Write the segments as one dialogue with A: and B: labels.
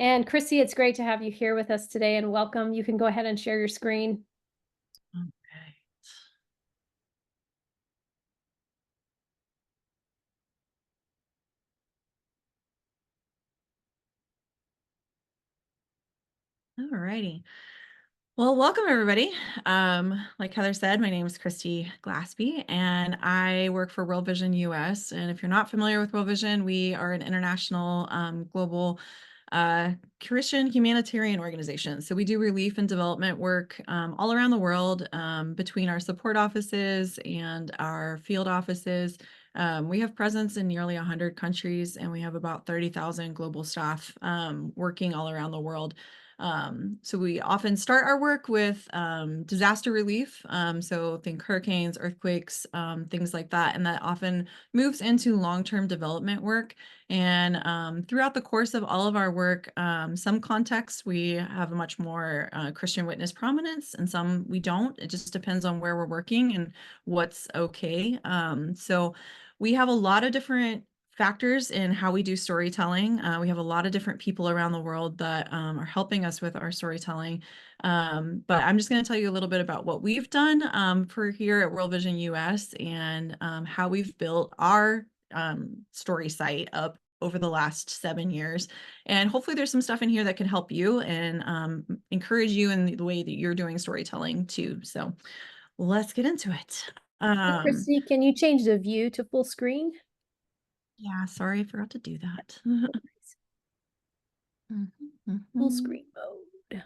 A: And Chrissy, it's great to have you here with us today and welcome. You can go ahead and share your screen.
B: Okay. All righty. Well, welcome everybody. Like Heather said, my name is Christy Glaspie and I work for World Vision US. And if you're not familiar with World Vision, we are an international global Christian humanitarian organization. So we do relief and development work all around the world between our support offices and our field offices. We have presence in nearly 100 countries and we have about 30,000 global staff working all around the world. So we often start our work with disaster relief. So think hurricanes, earthquakes, things like that. And that often moves into long-term development work. And throughout the course of all of our work, some contexts we have a much more Christian witness prominence and some we don't. It just depends on where we're working and what's okay. So we have a lot of different factors in how we do storytelling. We have a lot of different people around the world that are helping us with our storytelling. But I'm just going to tell you a little bit about what we've done for here at World Vision US and how we've built our story site up over the last 7 years. And hopefully there's some stuff in here that can help you and encourage you in the way that you're doing storytelling too. So let's get into it.
A: Hey, Chrissy, can you change the view to full screen?
B: Yeah, sorry, I forgot to do that.
A: Full
B: Mhm.
A: screen mode.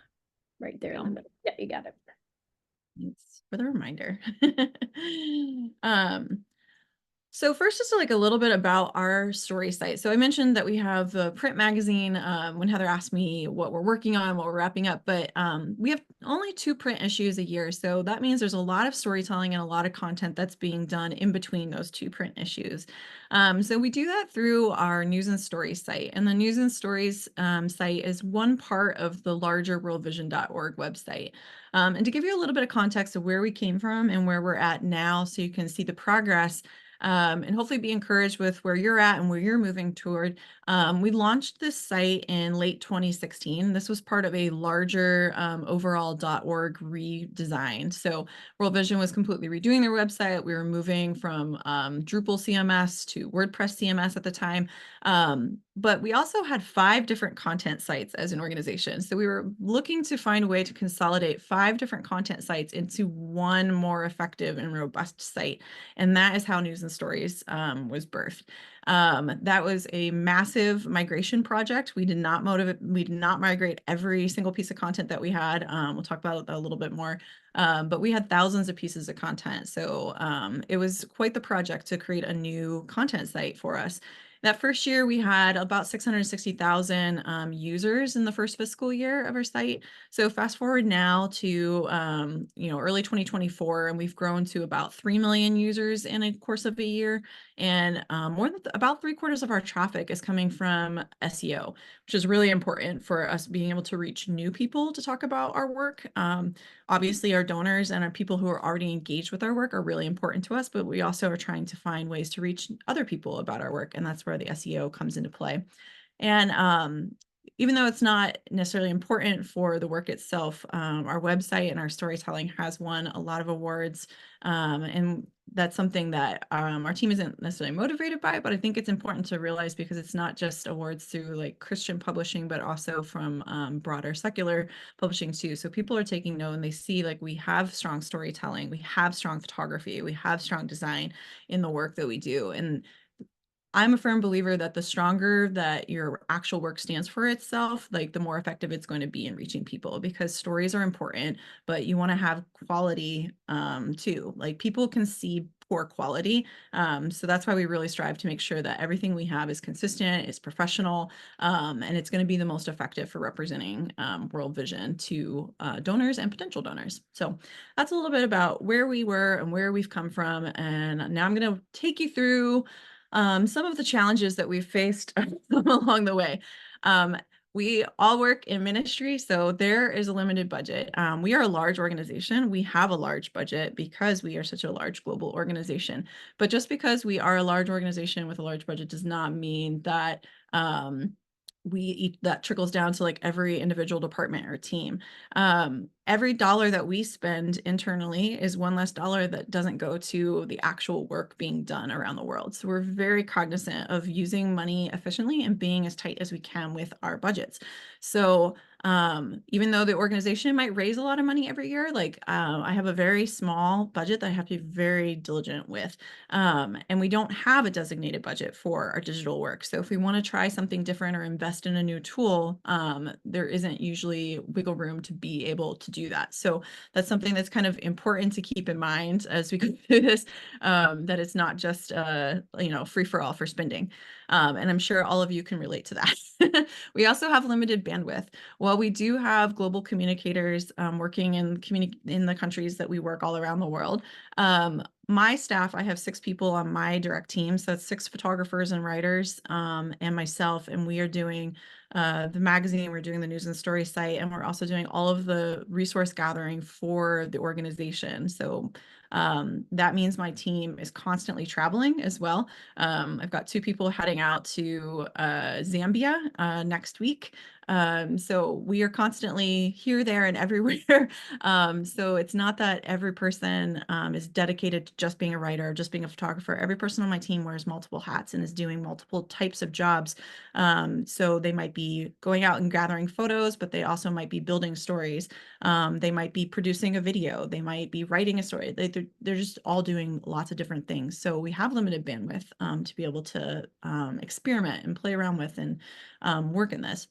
A: Right there in the
B: Go.
A: middle. Yeah, you got it.
B: Thanks for the reminder. Um, so first, just like a little bit about our story site. So I mentioned that we have the print magazine when Heather asked me what we're working on, what we're wrapping up, but we have only 2 print issues a year. So that means there's a lot of storytelling and a lot of content that's being done in between those 2 print issues. So we do that through our news and stories site. And the news and stories site is one part of the larger worldvision.org website. And to give you a little bit of context of where we came from and where we're at now, so you can see the progress and hopefully be encouraged with where you're at and where you're moving toward. We launched this site in late 2016. This was part of a larger overall .org redesign. So World Vision was completely redoing their website. We were moving from Drupal CMS to WordPress CMS at the time. But we also had 5 different content sites as an organization. So we were looking to find a way to consolidate 5 different content sites into one more effective and robust site. And that is how News and Stories was birthed. That was a massive migration project. We did not migrate every single piece of content that we had. We'll talk about that a little bit more. But we had thousands of pieces of content. So it was quite the project to create a new content site for us. That first year, we had about 660,000 users in the first fiscal year of our site. So fast forward now to early 2024, and we've grown to about 3 million users in a course of a year. And more than about 3/4 of our traffic is coming from SEO, which is really important for us being able to reach new people to talk about our work. Obviously, our donors and our people who are already engaged with our work are really important to us, but we also are trying to find ways to reach other people about our work, and that's where the SEO comes into play. And even though it's not necessarily important for the work itself, our website and our storytelling has won a lot of awards. And that's something that our team isn't necessarily motivated by, but I think it's important to realize because it's not just awards through like Christian publishing, but also from broader secular publishing too. So people are taking note and they see like we have strong storytelling, we have strong photography, we have strong design in the work that we do. And I'm a firm believer that the stronger that your actual work stands for itself, like the more effective it's going to be in reaching people because stories are important, but you want to have quality too. Like people can see poor quality. So that's why we really strive to make sure that everything we have is consistent, is professional, and it's going to be the most effective for representing World Vision to donors and potential donors. So that's a little bit about where we were and where we've come from. And now I'm going to take you through some of the challenges that we've faced along the way. We all work in ministry, so there is a limited budget. We are a large organization. We have a large budget because we are such a large global organization. But just because we are a large organization with a large budget does not mean that that trickles down to like every individual department or team. Every dollar that we spend internally is one less dollar that doesn't go to the actual work being done around the world. So we're very cognizant of using money efficiently and being as tight as we can with our budgets. So even though the organization might raise a lot of money every year, like I have a very small budget that I have to be very diligent with. And we don't have a designated budget for our digital work. So if we want to try something different or invest in a new tool, there isn't usually wiggle room to be able to do that. So that's something that's kind of important to keep in mind as we go through this, that it's not just free for all for spending. And I'm sure all of you can relate to that. We also have limited bandwidth. While we do have global communicators working in the countries that we work all around the world, my staff, I have 6 people on my direct team. So that's 6 photographers and writers and myself. And we are doing the magazine, we're doing the news and story site, and we're also doing all of the resource gathering for the organization. So that means my team is constantly traveling as well. I've got 2 people heading out to Zambia next week. So we are constantly here, there, and everywhere. So it's not that every person is dedicated to just being a writer, just being a photographer. Every person on my team wears multiple hats and is doing multiple types of jobs. So they might be going out and gathering photos, but they also might be building stories. They might be producing a video. They might be writing a story. They're just all doing lots of different things. So we have limited bandwidth to be able to experiment and play around with and work in this.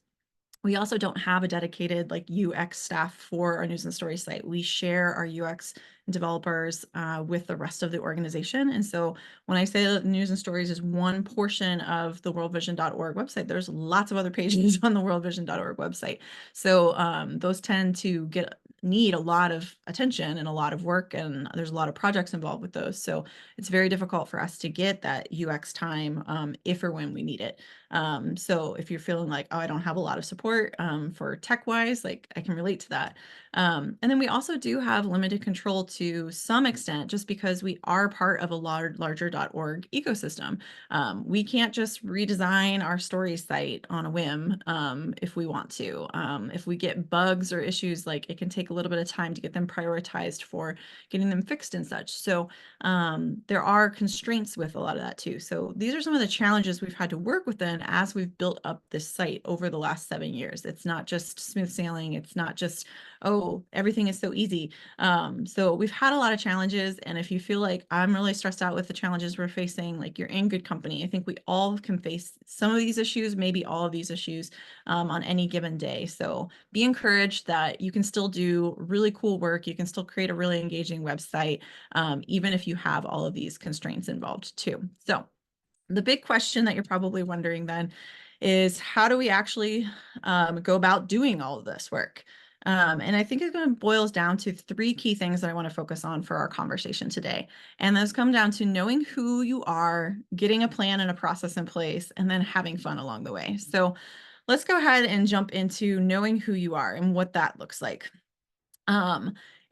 B: We also don't have a dedicated like UX staff for our news and story site. We share our UX developers with the rest of the organization. And so when I say that news and stories is one portion of the worldvision.org website, there's lots of other pages on the worldvision.org website. So those tend to need a lot of attention and a lot of work, and there's a lot of projects involved with those. So it's very difficult for us to get that UX time if or when we need it. So if you're feeling like, oh, I don't have a lot of support for tech wise, like I can relate to that. And then we also do have limited control to some extent, just because we are part of a larger.org ecosystem. We can't just redesign our story site on a whim if we want to. If we get bugs or issues, like it can take a little bit of time to get them prioritized for getting them fixed and such. So there are constraints with a lot of that too. So these are some of the challenges we've had to work within as we've built up this site over the last 7 years. It's not just smooth sailing. It's not just, oh, everything is so easy. So we've had a lot of challenges. And if you feel like I'm really stressed out with the challenges we're facing, like you're in good company. I think we all can face some of these issues, maybe all of these issues on any given day. So be encouraged that you can still do really cool work. You can still create a really engaging website, even if you have all of these constraints involved too. So the big question that you're probably wondering then is, how do we actually go about doing all of this work? And I think it kind of boils down to 3 key things that I want to focus on for our conversation today. And those come down to knowing who you are, getting a plan and a process in place, and then having fun along the way. So let's go ahead and jump into knowing who you are and what that looks like.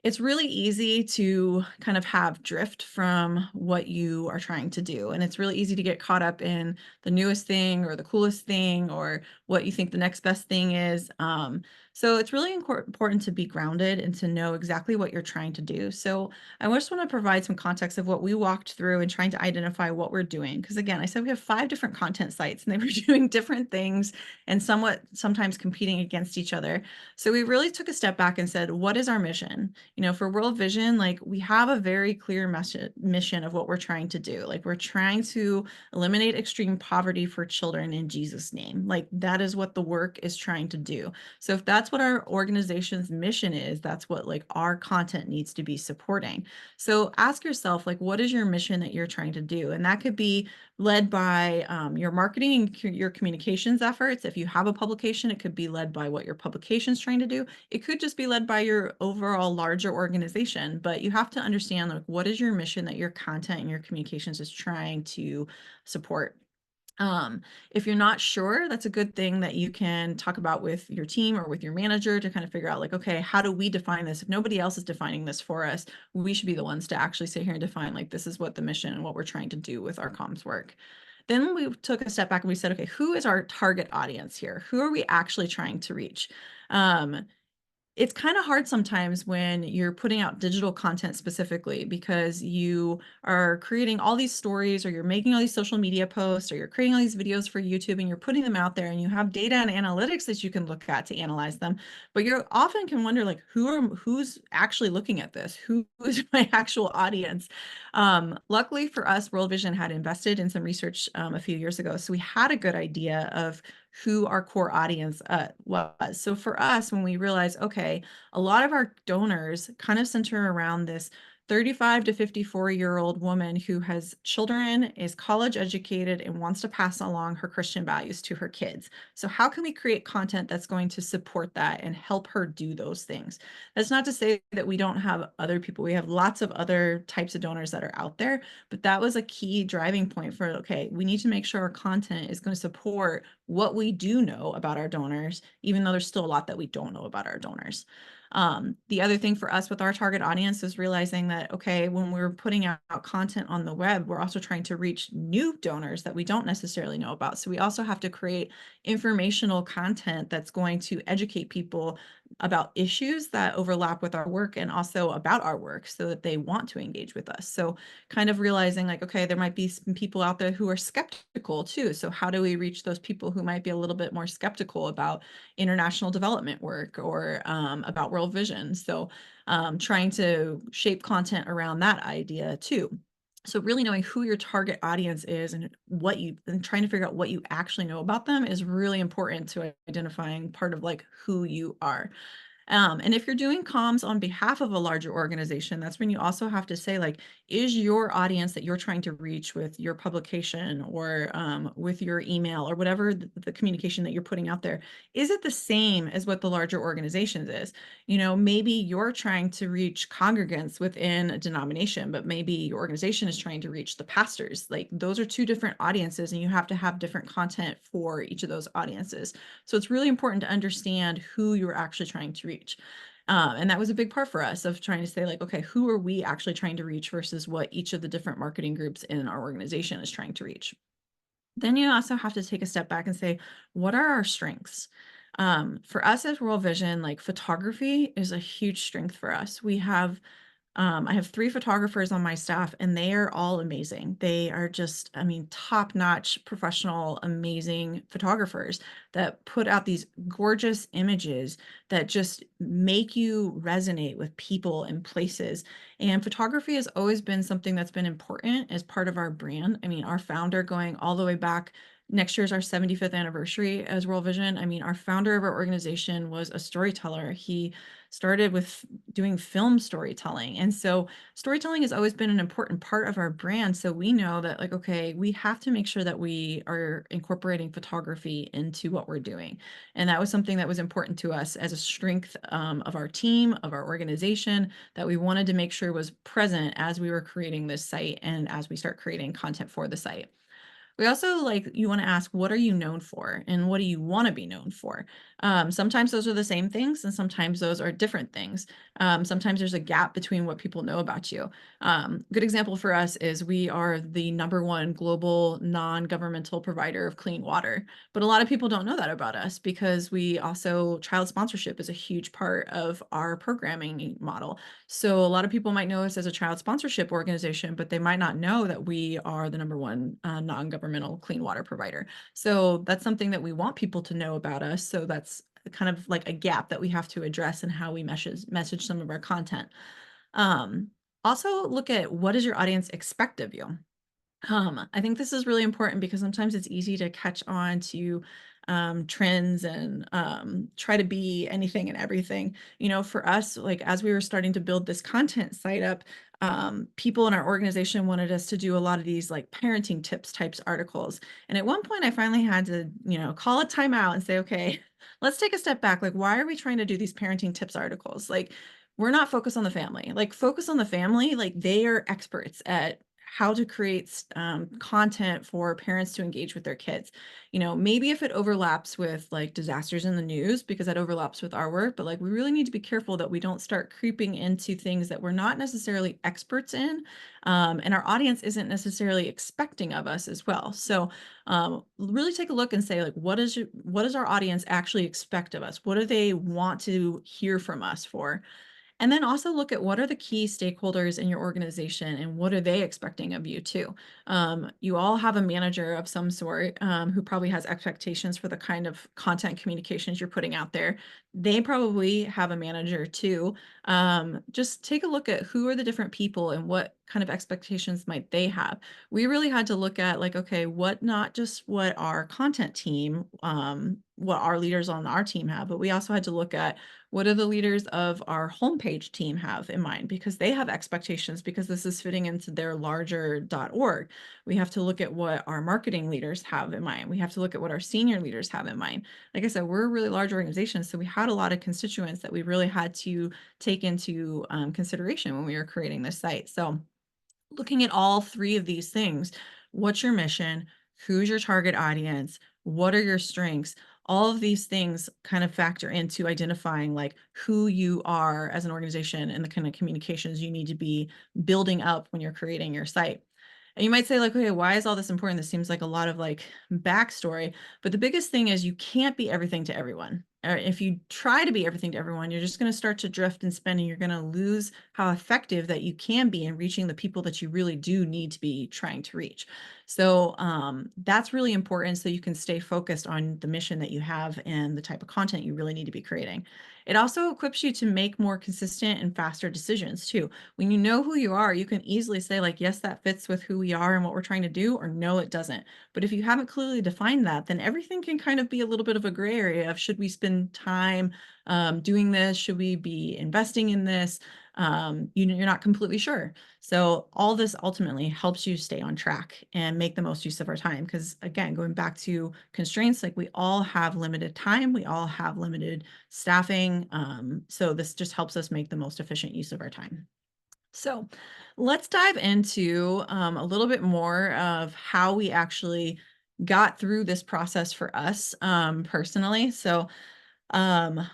B: It's really easy to kind of have drift from what you are trying to do. And it's really easy to get caught up in the newest thing or the coolest thing or what you think the next best thing is. So it's really important to be grounded and to know exactly what you're trying to do. So I just want to provide some context of what we walked through and trying to identify what we're doing. Because again, I said we have 5 different content sites and they were doing different things and sometimes competing against each other. So we really took a step back and said, what is our mission? For World Vision, like we have a very clear mission of what we're trying to do. Like we're trying to eliminate extreme poverty for children in Jesus' name. Like that is what the work is trying to do. So if that's what our organization's mission is, that's what like our content needs to be supporting. So ask yourself, like, what is your mission that you're trying to do? And that could be led by your marketing and your communications efforts. If you have a publication, it could be led by what your publication is trying to do. It could just be led by your overall larger organization, but you have to understand like what is your mission that your content and your communications is trying to support. If you're not sure, that's a good thing that you can talk about with your team or with your manager to kind of figure out like, okay, how do we define this? If nobody else is defining this for us, we should be the ones to actually sit here and define like, this is what the mission and what we're trying to do with our comms work. Then we took a step back and we said, okay, who is our target audience here? Who are we actually trying to reach? Um, it's kind of hard sometimes when you're putting out digital content specifically because you are creating all these stories or you're making all these social media posts or you're creating all these videos for YouTube and you're putting them out there and you have data and analytics that you can look at to analyze them. But you often can wonder like who's actually looking at this? Who is my actual audience? Luckily for us, World Vision had invested in some research a few years ago. So we had a good idea of who our core audience was. So for us, when we realized, okay, a lot of our donors kind of center around this 35 to 54-year-old woman who has children, is college educated, and wants to pass along her Christian values to her kids. So how can we create content that's going to support that and help her do those things? That's not to say that we don't have other people. We have lots of other types of donors that are out there, but that was a key driving point for, okay, we need to make sure our content is going to support what we do know about our donors, even though there's still a lot that we don't know about our donors. The other thing for us with our target audience is realizing that, okay, when we're putting out content on the web, we're also trying to reach new donors that we don't necessarily know about. So we also have to create informational content that's going to educate people about issues that overlap with our work and also about our work so that they want to engage with us. So kind of realizing like, okay, there might be some people out there who are skeptical too. So how do we reach those people who might be a little bit more skeptical about international development work or about World Vision? So trying to shape content around that idea too. So really knowing who your target audience is and trying to figure out what you actually know about them is really important to identifying part of like who you are. And if you're doing comms on behalf of a larger organization, that's when you also have to say, like, is your audience that you're trying to reach with your publication or with your email or whatever the communication that you're putting out there, is it the same as what the larger organizations is? You know, maybe you're trying to reach congregants within a denomination, but maybe your organization is trying to reach the pastors. Like, those are two different audiences, and you have to have different content for each of those audiences. So it's really important to understand who you're actually trying to reach. And that was a big part for us of trying to say like, okay, who are we actually trying to reach versus what each of the different marketing groups in our organization is trying to reach. Then you also have to take a step back and say, what are our strengths? For us as World Vision, like photography is a huge strength for us. I have 3 photographers on my staff, and they are all amazing. They are just, I mean, top-notch, professional, amazing photographers that put out these gorgeous images that just make you resonate with people and places. And photography has always been something that's been important as part of our brand. I mean, our founder going all the way back, next year is our 75th anniversary as World Vision. I mean, our founder of our organization was a storyteller. He started with doing film storytelling. And so storytelling has always been an important part of our brand. So we know that like, okay, we have to make sure that we are incorporating photography into what we're doing. And that was something that was important to us as a strength of our team, of our organization, that we wanted to make sure was present as we were creating this site and as we start creating content for the site. We also like you want to ask, what are you known for and what do you want to be known for? Sometimes those are the same things and sometimes those are different things. Sometimes there's a gap between what people know about you. Good example for us is we are the #1 global non-governmental provider of clean water, but a lot of people don't know that about us because we also child sponsorship is a huge part of our programming model. So a lot of people might know us as a child sponsorship organization, but they might not know that we are the #1 non-governmental clean water provider. So that's something that we want people to know about us. So that's kind of like a gap that we have to address in how we message some of our content. Um, Also look at what does your audience expect of you? I think this is really important because sometimes it's easy to catch on to trends and try to be anything and everything. You know, for us, like as we were starting to build this content site up, people in our organization wanted us to do a lot of these like parenting tips types articles. And at one point, I finally had to, you know, call a timeout and say, okay, let's take a step back. Like, why are we trying to do these parenting tips articles? Like, we're not focused on the family. Like, focus on the family. Like, they are experts at how to create content for parents to engage with their kids. Maybe if it overlaps with like disasters in the news, because that overlaps with our work, but like we really need to be careful that we don't start creeping into things that we're not necessarily experts in, and our audience isn't necessarily expecting of us as well. So really take a look and say, like, what does our audience actually expect of us? What do they want to hear from us for? And then also look at what are the key stakeholders in your organization and what are they expecting of you too. You all have a manager of some sort, who probably has expectations for the kind of content communications you're putting out there. They probably have a manager too. Just take a look at who are the different people and what kind of expectations might they have. We really had to look at like, okay, what not just what our content team, what our leaders on our team have, but we also had to look at what do the leaders of our homepage team have in mind? Because they have expectations because this is fitting into their larger .org. We have to look at what our marketing leaders have in mind. We have to look at what our senior leaders have in mind. Like I said, we're a really large organization, so we had a lot of constituents that we really had to take into consideration when we were creating this site. So looking at all three of these things, what's your mission? Who's your target audience? What are your strengths? All of these things kind of factor into identifying like who you are as an organization and the kind of communications you need to be building up when you're creating your site. And you might say like, okay, why is all this important? This seems like a lot of like backstory, but the biggest thing is you can't be everything to everyone. If you try to be everything to everyone, you're just going to start to drift and spin, and you're going to lose how effective that you can be in reaching the people that you really do need to be trying to reach. So that's really important so you can stay focused on the mission that you have and the type of content you really need to be creating. It also equips you to make more consistent and faster decisions too. When you know who you are, you can easily say like, yes, that fits with who we are and what we're trying to do, or no, it doesn't. But if you haven't clearly defined that, then everything can kind of be a little bit of a gray area of should we spend time doing this? Should we be investing in this? You're not completely sure. So all this ultimately helps you stay on track and make the most use of our time. Because again, going back to constraints, like we all have limited time, we all have limited staffing. So this just helps us make the most efficient use of our time. So let's dive into a little bit more of how we actually got through this process for us personally. So um,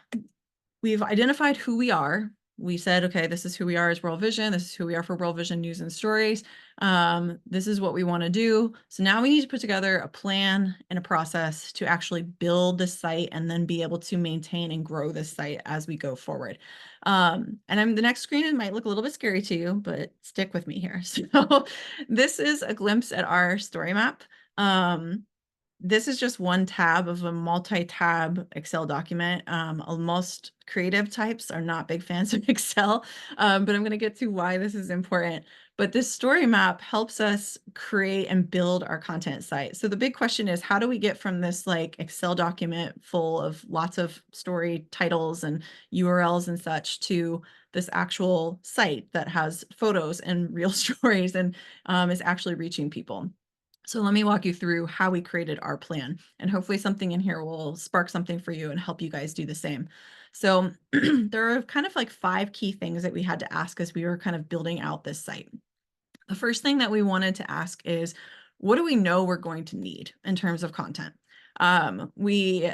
B: we've identified who we are. We said, okay, this is who we are as World Vision. This is who we are for World Vision News and Stories. This is what we want to do. So now we need to put together a plan and a process to actually build the site and then be able to maintain and grow this site as we go forward. The next screen might look a little bit scary to you, but stick with me here. So this is a glimpse at our story map. This is just one tab of a multi-tab Excel document. Most creative types are not big fans of Excel, but I'm going to get to why this is important. But this story map helps us create and build our content site. So the big question is, how do we get from this like Excel document full of lots of story titles and URLs and such to this actual site that has photos and real stories and is actually reaching people? So let me walk you through how we created our plan, and hopefully something in here will spark something for you and help you guys do the same. So there are kind of like 5 key things that we had to ask as we were kind of building out this site. The first thing that we wanted to ask is, what do we know we're going to need in terms of content? We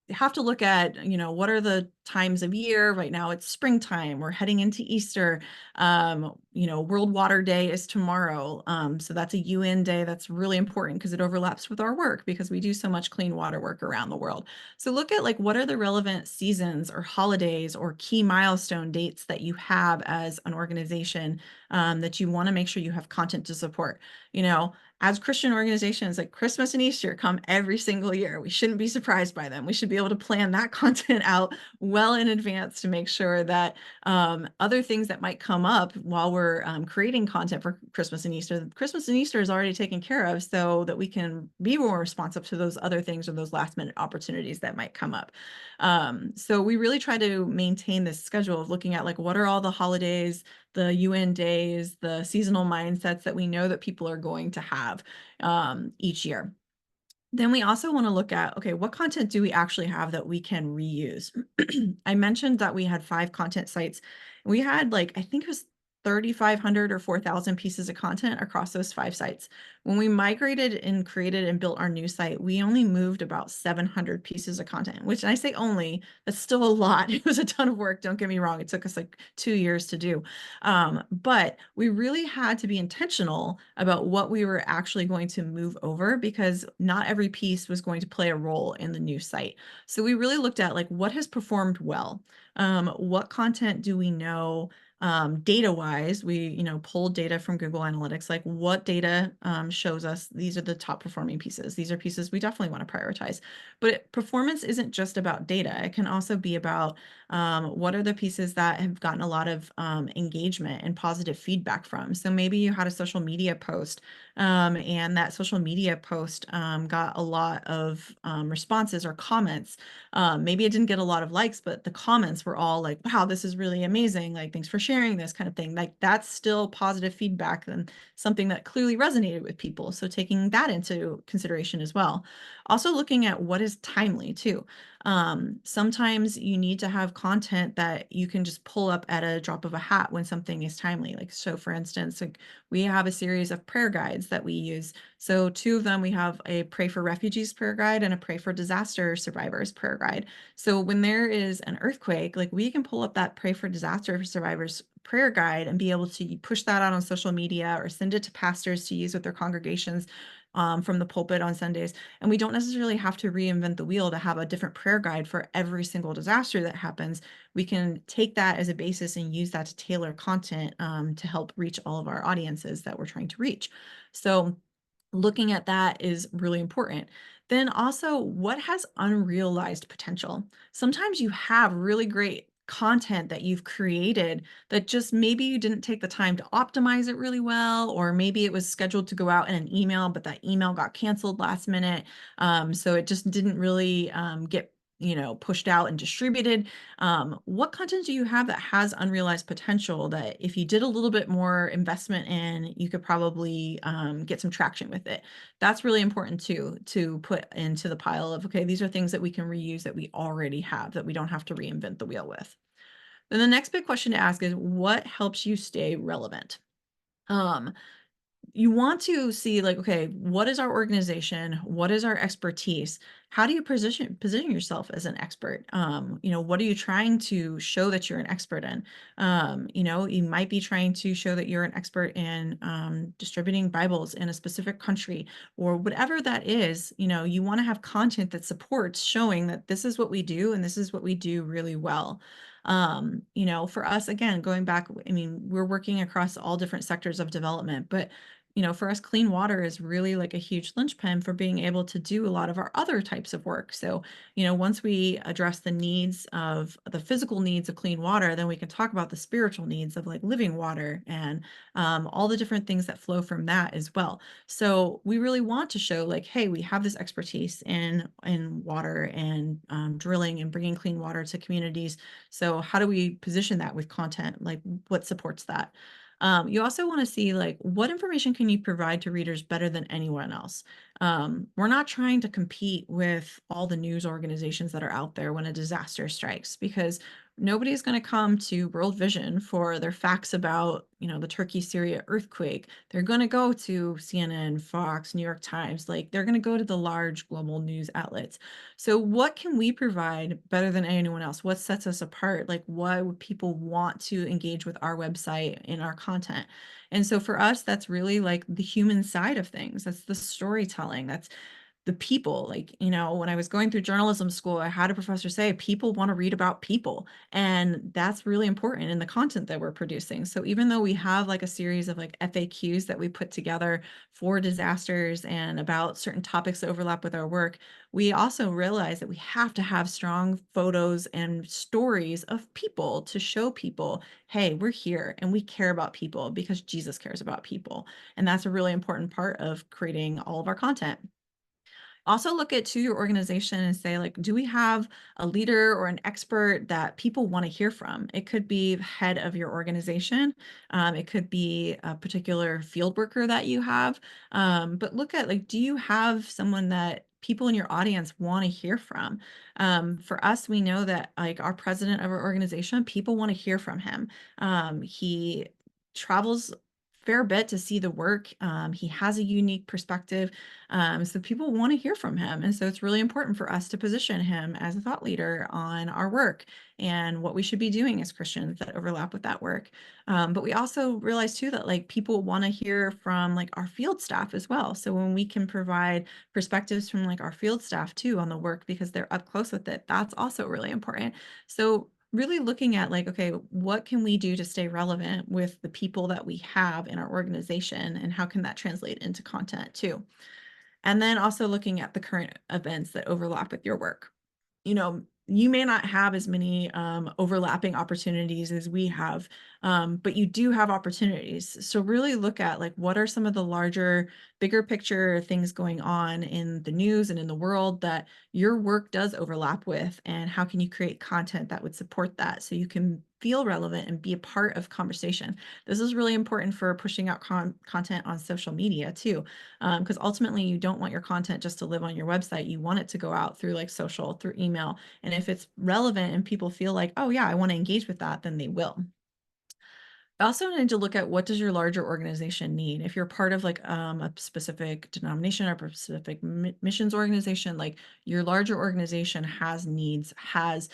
B: have to look at, what are the times of year? Right now it's springtime. We're heading into Easter. World Water Day is tomorrow. So that's a UN day. That's really important because it overlaps with our work because we do so much clean water work around the world. So look at like, what are the relevant seasons or holidays or key milestone dates that you have as an organization that you want to make sure you have content to support. As Christian organizations, like Christmas and Easter come every single year. We shouldn't be surprised by them. We should be able to plan that content out well in advance to make sure that other things that might come up while we're creating content for Christmas and Easter is already taken care of so that we can be more responsive to those other things or those last minute opportunities that might come up. So we really try to maintain this schedule of looking at like, what are all the holidays, the UN days, the seasonal mindsets that we know that people are going to have each year. Then we also want to look at, okay, what content do we actually have that we can reuse? I mentioned that we had 5 content sites. We had like, I think it was 3,500 or 4,000 pieces of content across those 5 sites. When we migrated and created and built our new site, we only moved about 700 pieces of content, which I say only, that's still a lot. It was a ton of work, don't get me wrong. It took us like 2 years to do. But we really had to be intentional about what we were actually going to move over because not every piece was going to play a role in the new site. So we really looked at like what has performed well. What content do we know data wise, we, pulled data from Google Analytics, like what data shows us these are the top performing pieces. These are pieces we definitely want to prioritize. But performance isn't just about data. It can also be about what are the pieces that have gotten a lot of engagement and positive feedback from. So maybe you had a social media post and that social media post got a lot of responses or comments. Maybe it didn't get a lot of likes, but the comments were all like, wow, this is really amazing. Like, thanks for sharing this kind of thing. Like, that's still positive feedback and something that clearly resonated with people. So taking that into consideration as well. Also looking at what is timely too. Sometimes you need to have content that you can just pull up at a drop of a hat when something is timely. Like, so for instance, like we have a series of prayer guides that we use. So 2 of them, we have a Pray for Refugees prayer guide and a Pray for Disaster Survivors prayer guide. So when there is an earthquake, like we can pull up that Pray for Disaster Survivors prayer guide and be able to push that out on social media or send it to pastors to use with their congregations from the pulpit on Sundays. And we don't necessarily have to reinvent the wheel to have a different prayer guide for every single disaster that happens. We can take that as a basis and use that to tailor content to help reach all of our audiences that we're trying to reach. So looking at that is really important. Then also, what has unrealized potential? Sometimes you have really great content that you've created that just maybe you didn't take the time to optimize it really well, or maybe it was scheduled to go out in an email, but that email got canceled last minute. So it just didn't really get pushed out and distributed. What content do you have that has unrealized potential that if you did a little bit more investment in, you could probably get some traction with it? That's really important too, to put into the pile of, okay, these are things that we can reuse that we already have that we don't have to reinvent the wheel with. Then the next big question to ask is what helps you stay relevant? Um, you want to see like, okay, what is our organization? What is our expertise? How do you position yourself as an expert? What are you trying to show that you're an expert in? You might be trying to show that you're an expert in distributing Bibles in a specific country or whatever that is. You want to have content that supports showing that this is what we do and this is what we do really well. For us, again, going back, I mean, we're working across all different sectors of development, but for us, clean water is really like a huge linchpin for being able to do a lot of our other types of work. So, once we address the needs of the physical needs of clean water, then we can talk about the spiritual needs of like living water and all the different things that flow from that as well. So we really want to show like, hey, we have this expertise in water and drilling and bringing clean water to communities. So how do we position that with content? Like what supports that? You also want to see like what information can you provide to readers better than anyone else. We're not trying to compete with all the news organizations that are out there when a disaster strikes because nobody's going to come to World Vision for their facts about, the Turkey-Syria earthquake. They're going to go to CNN, Fox, New York Times, like they're going to go to the large global news outlets. So what can we provide better than anyone else? What sets us apart? Like why would people want to engage with our website and our content? And so for us, that's really like the human side of things. That's the storytelling. That's the people. Like, when I was going through journalism school, I had a professor say people want to read about people, and that's really important in the content that we're producing. So even though we have like a series of like FAQs that we put together for disasters and about certain topics that overlap with our work, we also realize that we have to have strong photos and stories of people to show people, hey, we're here and we care about people because Jesus cares about people. And that's a really important part of creating all of our content. Also look at to your organization and say like, do we have a leader or an expert that people want to hear from? It could be the head of your organization. It could be a particular field worker that you have. But look at like, do you have someone that people in your audience want to hear from? For us, we know that like our president of our organization, people want to hear from him. He travels fair bit to see the work. He has a unique perspective. So people want to hear from him. And so it's really important for us to position him as a thought leader on our work and what we should be doing as Christians that overlap with that work. But we also realize too that like people want to hear from like our field staff as well. So when we can provide perspectives from like our field staff too on the work because they're up close with it, that's also really important. So really looking at like, okay, what can we do to stay relevant with the people that we have in our organization and how can that translate into content too? And then also looking at the current events that overlap with your work. You may not have as many overlapping opportunities as we have, but you do have opportunities. So really look at like what are some of the larger, bigger picture things going on in the news and in the world that your work does overlap with, and how can you create content that would support that so you can feel relevant and be a part of conversation. This is really important for pushing out content on social media too, because ultimately you don't want your content just to live on your website. You want it to go out through like social, through email. And if it's relevant and people feel like, oh yeah, I want to engage with that, then they will. I also need to look at what does your larger organization need. If you're part of like a specific denomination or a specific missions organization, like your larger organization has needs, has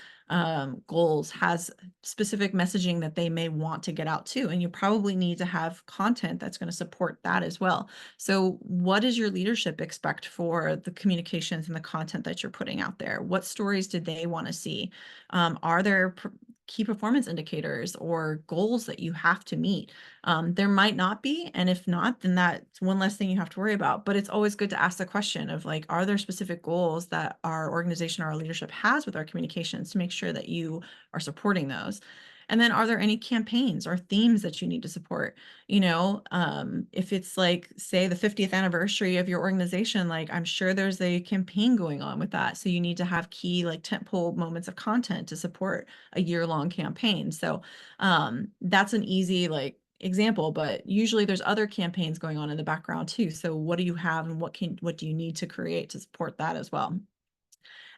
B: goals, has specific messaging that they may want to get out to, and you probably need to have content that's going to support that as well. So what does your leadership expect for the communications and the content that you're putting out there? What stories do they want to see? Are there key performance indicators or goals that you have to meet? There might not be, and if not, then that's one less thing you have to worry about. But it's always good to ask the question of like, are there specific goals that our organization or our leadership has with our communications to make sure that you are supporting those? And then are there any campaigns or themes that you need to support? If it's like, say, the 50th anniversary of your organization, like I'm sure there's a campaign going on with that. So you need to have key like tentpole moments of content to support a year-long campaign. So that's an easy like example, but usually there's other campaigns going on in the background too. So what do you have and what do you need to create to support that as well?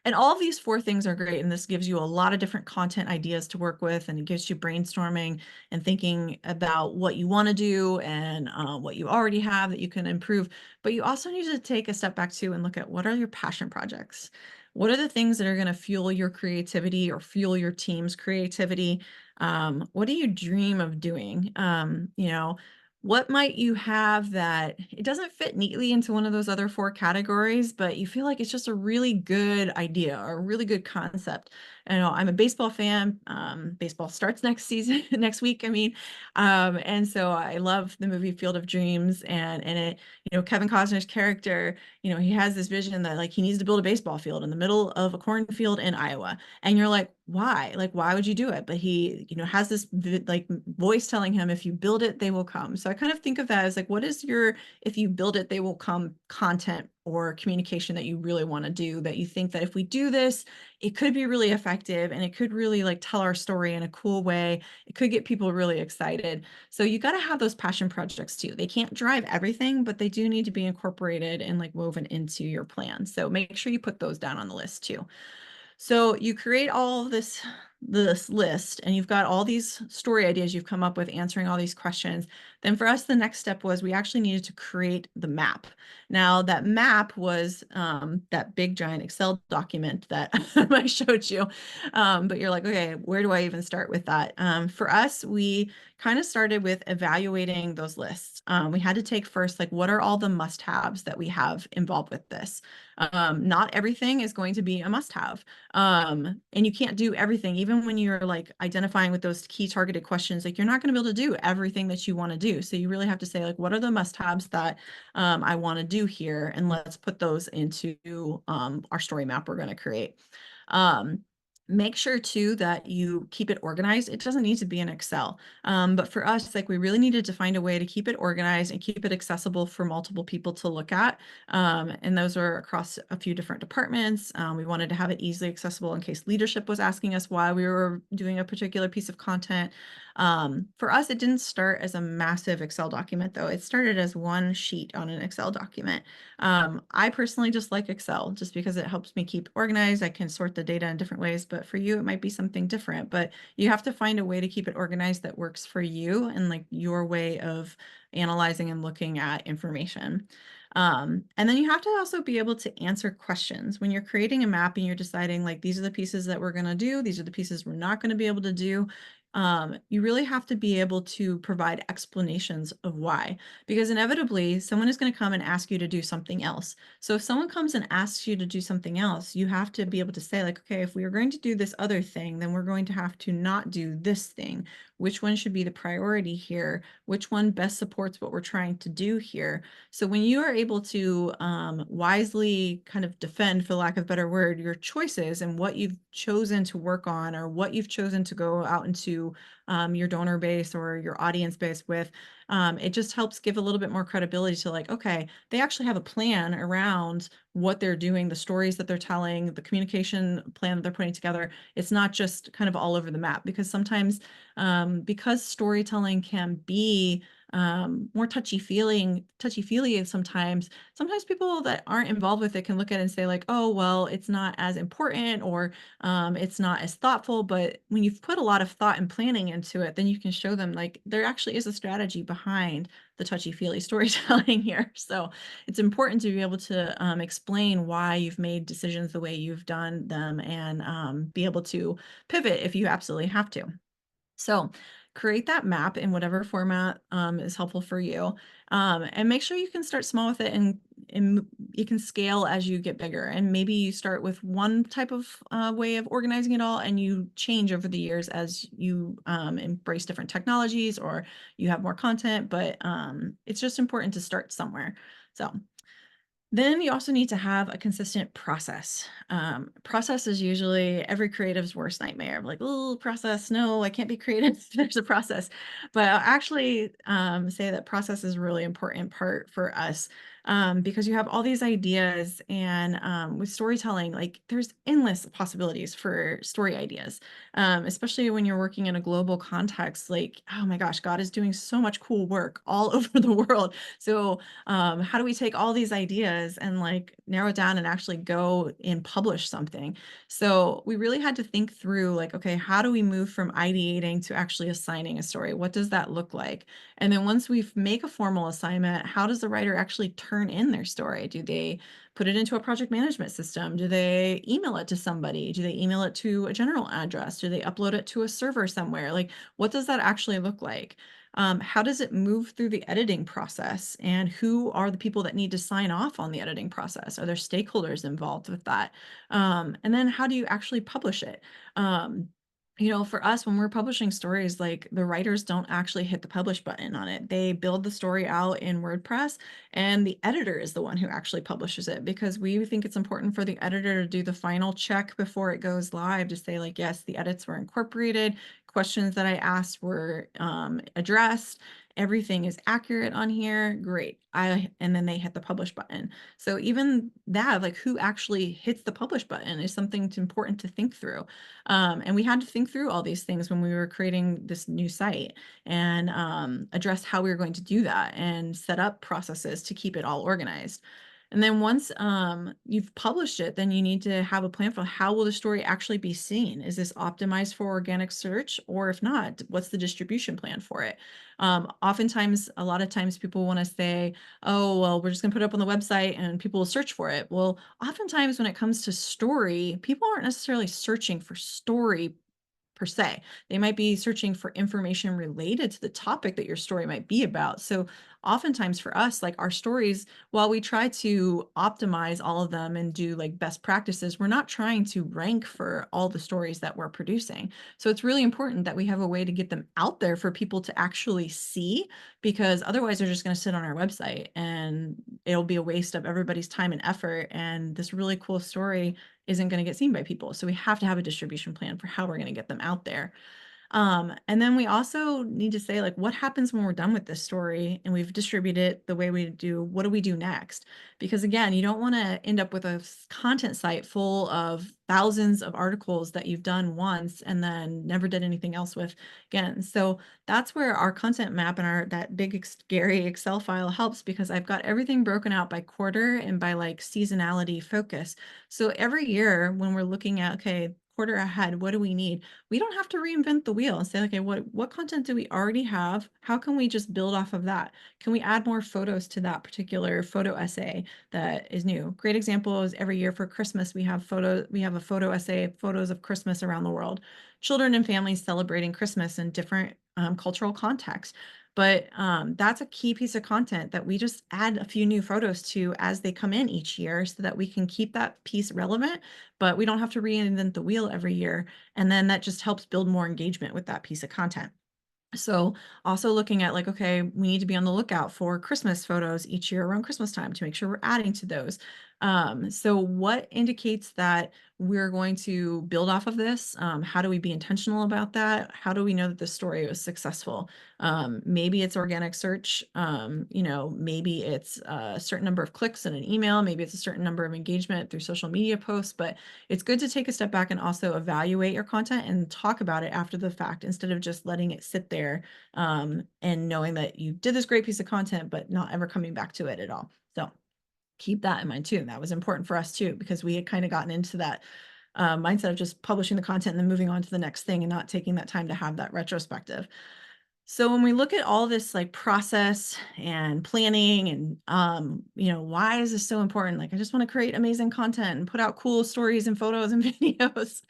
B: And all of these four things are great. And this gives you a lot of different content ideas to work with. And it gives you brainstorming and thinking about what you want to do and what you already have that you can improve. But you also need to take a step back too and look at what are your passion projects? What are the things that are going to fuel your creativity or fuel your team's creativity? What do you dream of doing? What might you have that it doesn't fit neatly into one of those other four categories, but you feel like it's just a really good idea or a really good concept? I'm a baseball fan. Baseball starts next season, next week, I mean. And so I love the movie Field of Dreams, and in it, Kevin Costner's character, he has this vision that like he needs to build a baseball field in the middle of a cornfield in Iowa. And you're like, why? Like, why would you do it? But he, has this like voice telling him, if you build it, they will come. So I kind of think of that as like, what is your, if you build it, they will come content or communication that you really want to do, that you think that if we do this, it could be really effective and it could really like tell our story in a cool way. It could get people really excited. So you got to have those passion projects too. They can't drive everything, but they do need to be incorporated and like woven into your plan. So make sure you put those down on the list too. So you create all of this list and you've got all these story ideas you've come up with answering all these questions. Then for us, the next step was we actually needed to create the map. Now that map was that big giant Excel document that I showed you. But you're like, okay, where do I even start with that? For us, we kind of started with evaluating those lists. We had to take first, like, what are all the must-haves that we have involved with this? Not everything is going to be a must-have. And you can't do everything, even when you're like identifying with those key targeted questions, like you're not going to be able to do everything that you want to do. So you really have to say like, what are the must-haves that I want to do here? And let's put those into our story map we're going to create. Make sure too that you keep it organized. It doesn't need to be in Excel. But for us, like we really needed to find a way to keep it organized and keep it accessible for multiple people to look at. And those are across a few different departments. We wanted to have it easily accessible in case leadership was asking us why we were doing a particular piece of content. For us, it didn't start as a massive Excel document though. It started as one sheet on an Excel document. I personally just like Excel just because it helps me keep organized. I can sort the data in different ways, but but for you, it might be something different. But you have to find a way to keep it organized that works for you and like your way of analyzing and looking at information. And then you have to also be able to answer questions when you're creating a map and you're deciding like these are the pieces that we're going to do, these are the pieces we're not going to be able to do. You really have to be able to provide explanations of why, because inevitably someone is going to come and ask you to do something else. So if someone comes and asks you to do something else, you have to be able to say like, okay, if we are going to do this other thing, then we're going to have to not do this thing. Which one should be the priority here? Which one best supports what we're trying to do here? So when you are able to wisely kind of defend, for lack of a better word, your choices and what you've chosen to work on or what you've chosen to go out into your donor base or your audience base with, it just helps give a little bit more credibility to like, okay, they actually have a plan around what they're doing, the stories that they're telling, the communication plan that they're putting together. It's not just kind of all over the map, because sometimes because storytelling can be more touchy-feely sometimes people that aren't involved with it can look at it and say like, oh, well, it's not as important, or it's not as thoughtful. But when you've put a lot of thought and planning into it, then you can show them like there actually is a strategy behind the touchy-feely storytelling here. So it's important to be able to explain why you've made decisions the way you've done them, and be able to pivot if you absolutely have to. So create that map in whatever format is helpful for you, and make sure you can start small with it, and you can scale as you get bigger. And maybe you start with one type of way of organizing it all, and you change over the years as you embrace different technologies or you have more content. But it's just important to start somewhere. So then you also need to have a consistent process. Process is usually every creative's worst nightmare. Like, oh, process, no, I can't be creative if there's a process. But I'll actually say that process is a really important part for us, because you have all these ideas, and with storytelling, like there's endless possibilities for story ideas, especially when you're working in a global context. Like, oh my gosh, God is doing so much cool work all over the world. So how do we take all these ideas and like narrow it down and actually go and publish something? So we really had to think through like, okay, how do we move from ideating to actually assigning a story? What does that look like? And then once we make a formal assignment, how does the writer actually turn in their story? Do they put it into a project management system? Do they email it to somebody? Do they email it to a general address? Do they upload it to a server somewhere? Like, what does that actually look like? How does it move through the editing process? And who are the people that need to sign off on the editing process? Are there stakeholders involved with that? And then how do you actually publish it? Um, for us, when we're publishing stories, like the writers don't actually hit the publish button on it. They build the story out in WordPress, and the editor is the one who actually publishes it, because we think it's important for the editor to do the final check before it goes live to say like, yes, the edits were incorporated, questions that I asked were addressed, everything is accurate on here, great. And then they hit the publish button. So even that, like who actually hits the publish button, is something important to think through. And we had to think through all these things when we were creating this new site, and address how we were going to do that and set up processes to keep it all organized. And then once you've published it, then you need to have a plan for how will the story actually be seen. Is this optimized for organic search? Or if not, what's the distribution plan for it? Oftentimes, a lot of times people want to say, oh, well, we're just going to put it up on the website and people will search for it. Well, oftentimes when it comes to story, people aren't necessarily searching for story per se. They might be searching for information related to the topic that your story might be about. So oftentimes for us, like our stories, while we try to optimize all of them and do like best practices, we're not trying to rank for all the stories that we're producing. So it's really important that we have a way to get them out there for people to actually see, because otherwise they're just going to sit on our website and it'll be a waste of everybody's time and effort. And this really cool story isn't going to get seen by people. So we have to have a distribution plan for how we're going to get them out there. And then we also need to say, like, what happens when we're done with this story and we've distributed it the way we do? What do we do next? Because again, you don't want to end up with a content site full of thousands of articles that you've done once and then never did anything else with again. So that's where our content map and that big scary Excel file helps, because I've got everything broken out by quarter and by like seasonality focus. So every year when we're looking at, okay, quarter ahead, what do we need? We don't have to reinvent the wheel and say, okay, what content do we already have? How can we just build off of that? Can we add more photos to that particular photo essay that is new? Great example is every year for Christmas, we have a photo essay, photos of Christmas around the world, children and families celebrating Christmas in different cultural contexts. But that's a key piece of content that we just add a few new photos to as they come in each year so that we can keep that piece relevant, but we don't have to reinvent the wheel every year. And then that just helps build more engagement with that piece of content. So also looking at like, okay, we need to be on the lookout for Christmas photos each year around Christmas time to make sure we're adding to those. So what indicates that we're going to build off of this? How do we be intentional about that? How do we know that the story was successful? Maybe it's organic search. Maybe it's a certain number of clicks in an email. Maybe it's a certain number of engagement through social media posts, but it's good to take a step back and also evaluate your content and talk about it after the fact instead of just letting it sit there and knowing that you did this great piece of content, but not ever coming back to it at all. So keep that in mind too. That was important for us too, because we had kind of gotten into that mindset of just publishing the content and then moving on to the next thing and not taking that time to have that retrospective. So when we look at all this like process and planning and why is this so important? Like I just want to create amazing content and put out cool stories and photos and videos.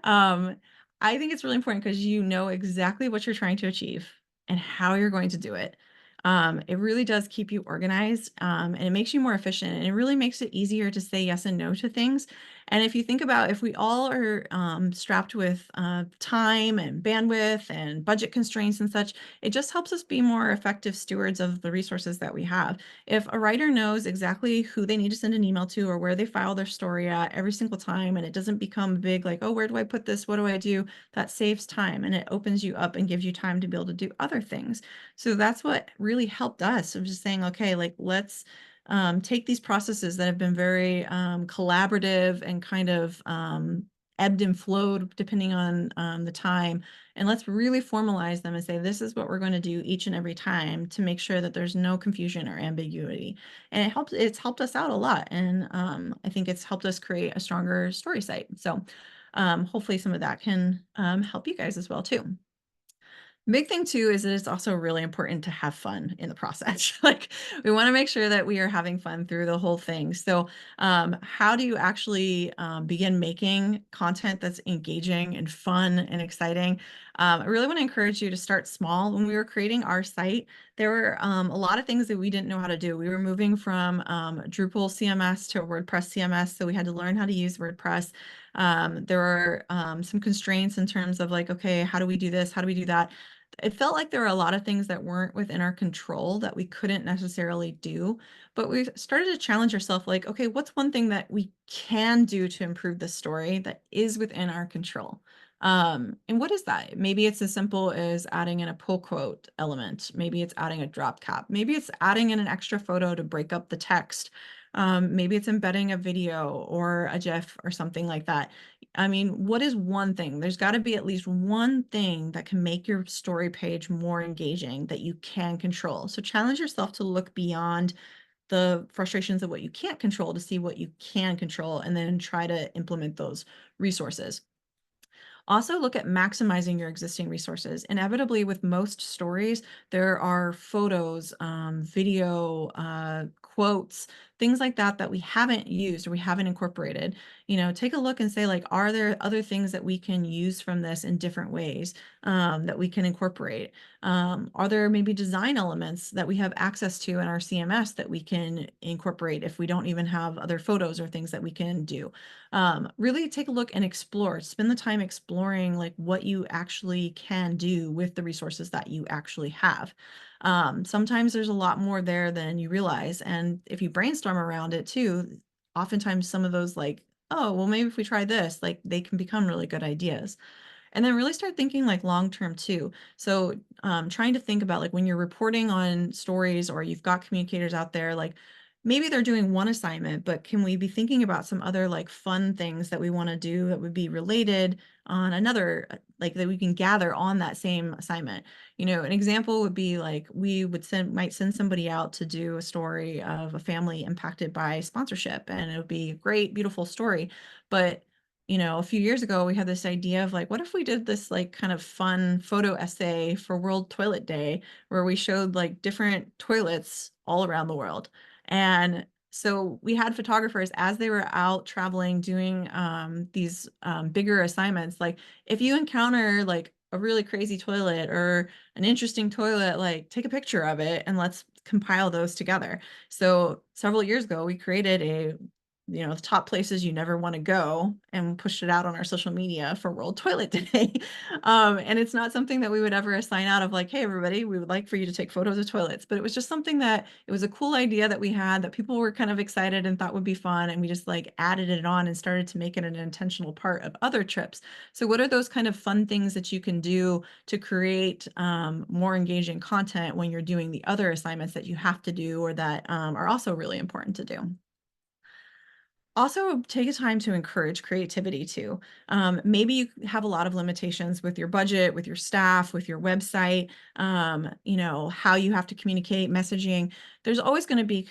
B: um, I think it's really important because you know exactly what you're trying to achieve and how you're going to do it. It really does keep you organized, and it makes you more efficient, and it really makes it easier to say yes and no to things. And if you think about if we all are strapped with time and bandwidth and budget constraints and such, it just helps us be more effective stewards of the resources that we have. If a writer knows exactly who they need to send an email to or where they file their story at every single time, and it doesn't become big like, oh, where do I put this? What do I do? That saves time and it opens you up and gives you time to be able to do other things. So that's what really helped us of just saying, okay, like let's take these processes that have been very collaborative and kind of ebbed and flowed depending on the time. And let's really formalize them and say, this is what we're going to do each and every time to make sure that there's no confusion or ambiguity. And it's helped us out a lot. And I think it's helped us create a stronger story site. So hopefully some of that can help you guys as well too. Big thing too is that it's also really important to have fun in the process. Like we want to make sure that we are having fun through the whole thing. So, how do you actually begin making content that's engaging and fun and exciting? I really want to encourage you to start small. When we were creating our site, there were a lot of things that we didn't know how to do. We were moving from Drupal CMS to WordPress CMS, so we had to learn how to use WordPress. There were some constraints in terms of like, okay, how do we do this? How do we do that? It felt like there were a lot of things that weren't within our control that we couldn't necessarily do, but we started to challenge ourselves like, okay, what's one thing that we can do to improve the story that is within our control? And what is that? Maybe it's as simple as adding in a pull quote element. Maybe it's adding a drop cap. Maybe it's adding in an extra photo to break up the text. Maybe it's embedding a video or a GIF or something like that. I mean, what is one thing? There's got to be at least one thing that can make your story page more engaging that you can control. So challenge yourself to look beyond the frustrations of what you can't control to see what you can control and then try to implement those resources. Also, look at maximizing your existing resources. Inevitably, with most stories, there are photos, video, quotes, things like that that we haven't used or we haven't incorporated. Take a look and say, like, are there other things that we can use from this in different ways that we can incorporate? Are there maybe design elements that we have access to in our CMS that we can incorporate if we don't even have other photos or things that we can do? Really take a look and explore, spend the time exploring like what you actually can do with the resources that you actually have. Sometimes there's a lot more there than you realize. And if you brainstorm around it too, oftentimes some of those like, oh, well, maybe if we try this, like they can become really good ideas. And then really start thinking like long term too. So trying to think about like when you're reporting on stories or you've got communicators out there, like maybe they're doing one assignment, but can we be thinking about some other like fun things that we want to do that would be related on another, like that we can gather on that same assignment? An example would be like we might send somebody out to do a story of a family impacted by sponsorship, and it would be a great, beautiful story. But a few years ago, we had this idea of like, what if we did this like kind of fun photo essay for World Toilet Day where we showed like different toilets all around the world. And so we had photographers as they were out traveling doing these bigger assignments. Like if you encounter like a really crazy toilet or an interesting toilet, like take a picture of it and let's compile those together. So several years ago, we created the top places you never want to go and pushed it out on our social media for World Toilet Day. And it's not something that we would ever assign out of like, hey, everybody, we would like for you to take photos of toilets. But it was just something that it was a cool idea that we had that people were kind of excited and thought would be fun. And we just like added it on and started to make it an intentional part of other trips. So what are those kind of fun things that you can do to create more engaging content when you're doing the other assignments that you have to do or that are also really important to do? Also, take a time to encourage creativity too. Maybe you have a lot of limitations with your budget, with your staff, with your website, how you have to communicate, messaging. There's always going to be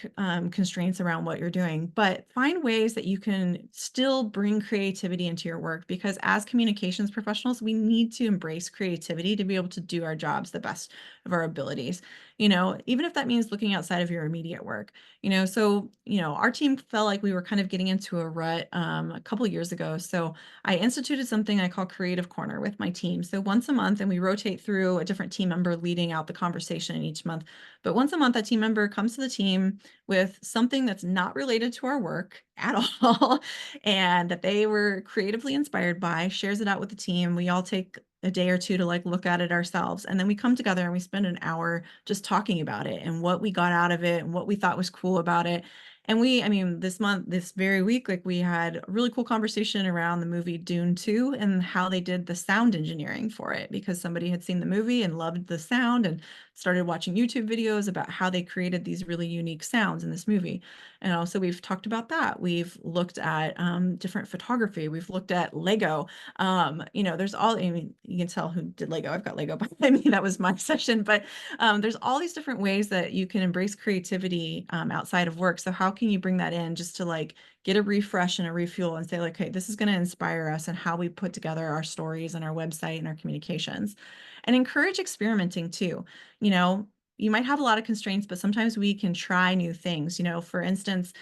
B: constraints around what you're doing, but find ways that you can still bring creativity into your work because as communications professionals, we need to embrace creativity to be able to do our jobs the best of our abilities. Even if that means looking outside of your immediate work. Our team felt like we were kind of getting into a rut a couple of years ago. So I instituted something I call Creative Corner with my team. So once a month, and we rotate through a different team member leading out the conversation each month. But once a month, that team member comes to the team with something that's not related to our work at all and that they were creatively inspired by, shares it out with the team. We all take a day or two to like look at it ourselves. And then we come together and we spend an hour just talking about it and what we got out of it and what we thought was cool about it. And this very week, like we had a really cool conversation around the movie Dune 2 and how they did the sound engineering for it because somebody had seen the movie and loved the sound and started watching YouTube videos about how they created these really unique sounds in this movie. And also we've talked about that. We've looked at different photography. We've looked at Lego. You can tell who did Lego. I've got Lego behind me. That was my session. But there's all these different ways that you can embrace creativity outside of work. So how can you bring that in just to like get a refresh and a refuel and say like, hey, this is going to inspire us and how we put together our stories and our website and our communications and encourage experimenting too. You know, you might have a lot of constraints, but sometimes we can try new things. For instance,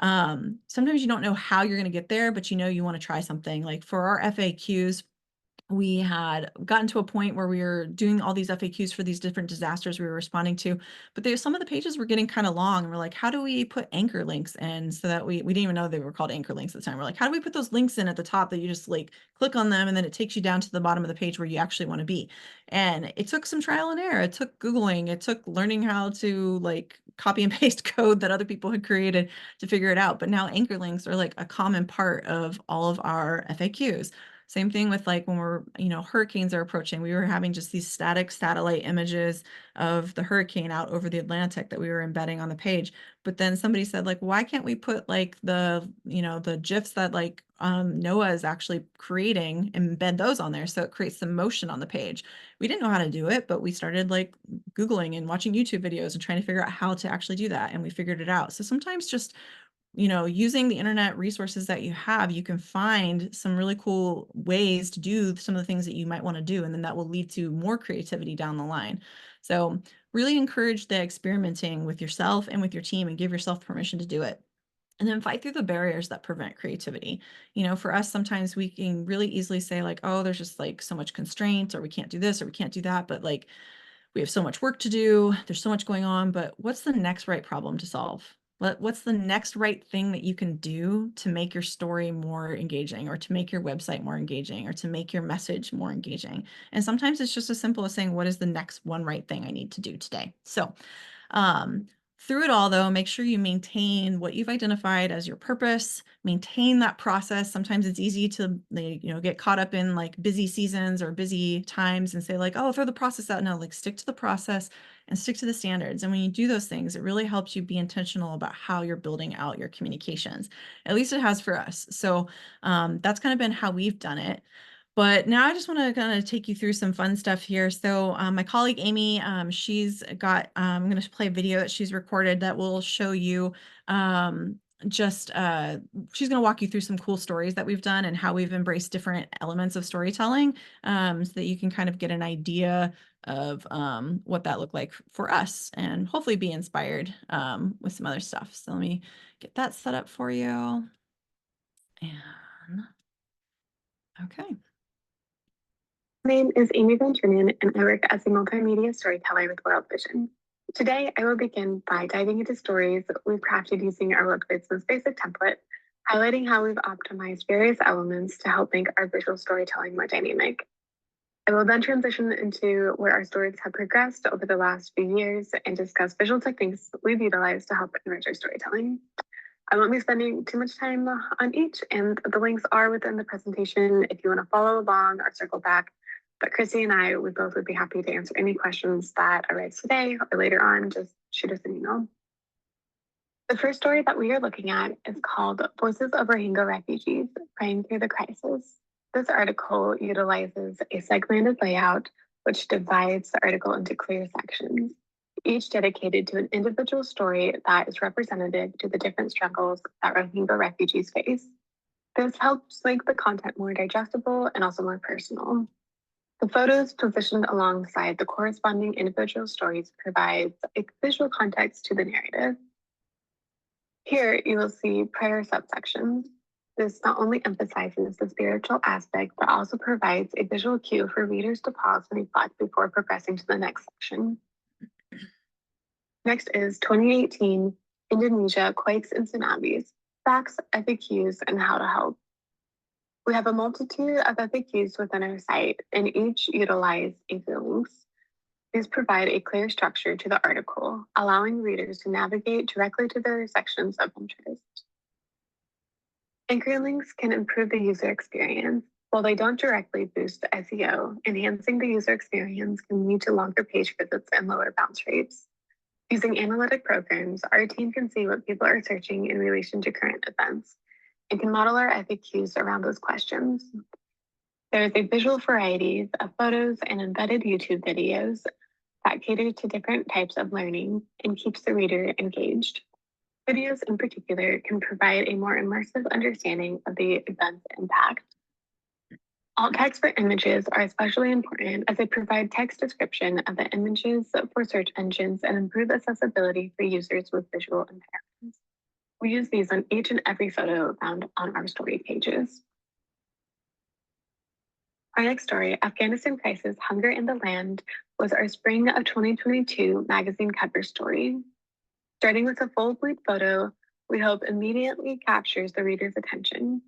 B: sometimes you don't know how you're going to get there, but you want to try something. Like for our FAQs, we had gotten to a point where we were doing all these FAQs for these different disasters we were responding to, but there's some of the pages were getting kind of long. And we're like, how do we put anchor links in so that we didn't even know they were called anchor links at the time. We're like, how do we put those links in at the top that you just like click on them and then it takes you down to the bottom of the page where you actually want to be? And it took some trial and error. It took Googling, it took learning how to like copy and paste code that other people had created to figure it out. But now anchor links are like a common part of all of our FAQs. Same thing with like when hurricanes are approaching. We were having just these static satellite images of the hurricane out over the Atlantic that we were embedding on the page. But then somebody said like, why can't we put like the GIFs that like NOAA is actually creating and embed those on there so it creates some motion on the page. We didn't know how to do it, but we started like Googling and watching YouTube videos and trying to figure out how to actually do that. And we figured it out. So sometimes just using the internet resources that you have, you can find some really cool ways to do some of the things that you might want to do. And then that will lead to more creativity down the line. So really encourage the experimenting with yourself and with your team and give yourself permission to do it. And then fight through the barriers that prevent creativity. For us, sometimes we can really easily say like, oh, there's just like so much constraint or we can't do this or we can't do that. But like, we have so much work to do. There's so much going on, but what's the next right problem to solve? What's the next right thing that you can do to make your story more engaging or to make your website more engaging or to make your message more engaging? And sometimes it's just as simple as saying, what is the next one right thing I need to do today? So um, through it all, though, make sure you maintain what you've identified as your purpose, maintain that process. Sometimes it's easy to, get caught up in like busy seasons or busy times and say like, oh, throw the process out. No, like stick to the process and stick to the standards. And when you do those things, it really helps you be intentional about how you're building out your communications. At least it has for us. So that's kind of been how we've done it. But now I just want to kind of take you through some fun stuff here. So my colleague Amy, she's got, I'm going to play a video that she's recorded that will show you just she's going to walk you through some cool stories that we've done and how we've embraced different elements of storytelling, so that you can kind of get an idea of what that looked like for us and hopefully be inspired with some other stuff. So let me get that set up for you. And okay.
C: My name is Amy Van Trinian, and I work as a multimedia storyteller with World Vision. Today, I will begin by diving into stories we've crafted using our website's most basic template, highlighting how we've optimized various elements to help make our visual storytelling more dynamic. I will then transition into where our stories have progressed over the last few years and discuss visual techniques we've utilized to help enrich our storytelling. I won't be spending too much time on each, and the links are within the presentation if you want to follow along or circle back. But Chrissy and I, we both would be happy to answer any questions that arise today or later on. Just shoot us an email. The first story that we are looking at is called Voices of Rohingya Refugees, Praying Through the Crisis. This article utilizes a segmented layout which divides the article into clear sections, each dedicated to an individual story that is representative to the different struggles that Rohingya refugees face. This helps make the content more digestible and also more personal. The photos positioned alongside the corresponding individual stories provides a visual context to the narrative. Here, you will see prayer subsections. This not only emphasizes the spiritual aspect, but also provides a visual cue for readers to pause and reflect before progressing to the next section. Next is 2018 Indonesia Quakes and Tsunamis, Facts, FAQs, and How to Help. We have a multitude of FAQs within our site, and each utilize anchor links. These provide a clear structure to the article, allowing readers to navigate directly to their sections of interest. Anchor links can improve the user experience. While they don't directly boost the SEO, enhancing the user experience can lead to longer page visits and lower bounce rates. Using analytic programs, our team can see what people are searching in relation to current events and can model our FAQs around those questions. There is a visual variety of photos and embedded YouTube videos that cater to different types of learning and keeps the reader engaged. Videos in particular can provide a more immersive understanding of the event's impact. Alt text for images are especially important as they provide text description of the images for search engines and improve accessibility for users with visual impairments. We use these on each and every photo found on our story pages. Our next story, Afghanistan Crisis, Hunger in the Land, was our spring of 2022 magazine cover story. Starting with a full bleed photo, we hope immediately captures the reader's attention.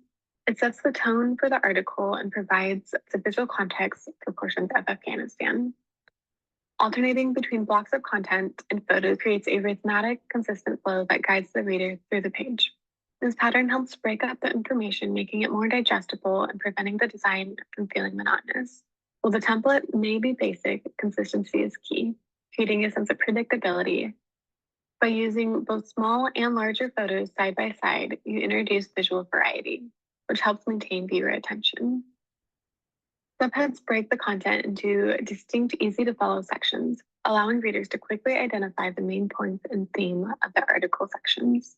C: It sets the tone for the article and provides the visual context for portions of Afghanistan. Alternating between blocks of content and photos creates a rhythmic, consistent flow that guides the reader through the page. This pattern helps break up the information, making it more digestible and preventing the design from feeling monotonous. While the template may be basic, consistency is key, creating a sense of predictability. By using both small and larger photos side by side, you introduce visual variety, which helps maintain viewer attention. Subheads break the content into distinct, easy-to-follow sections, allowing readers to quickly identify the main points and theme of the article sections.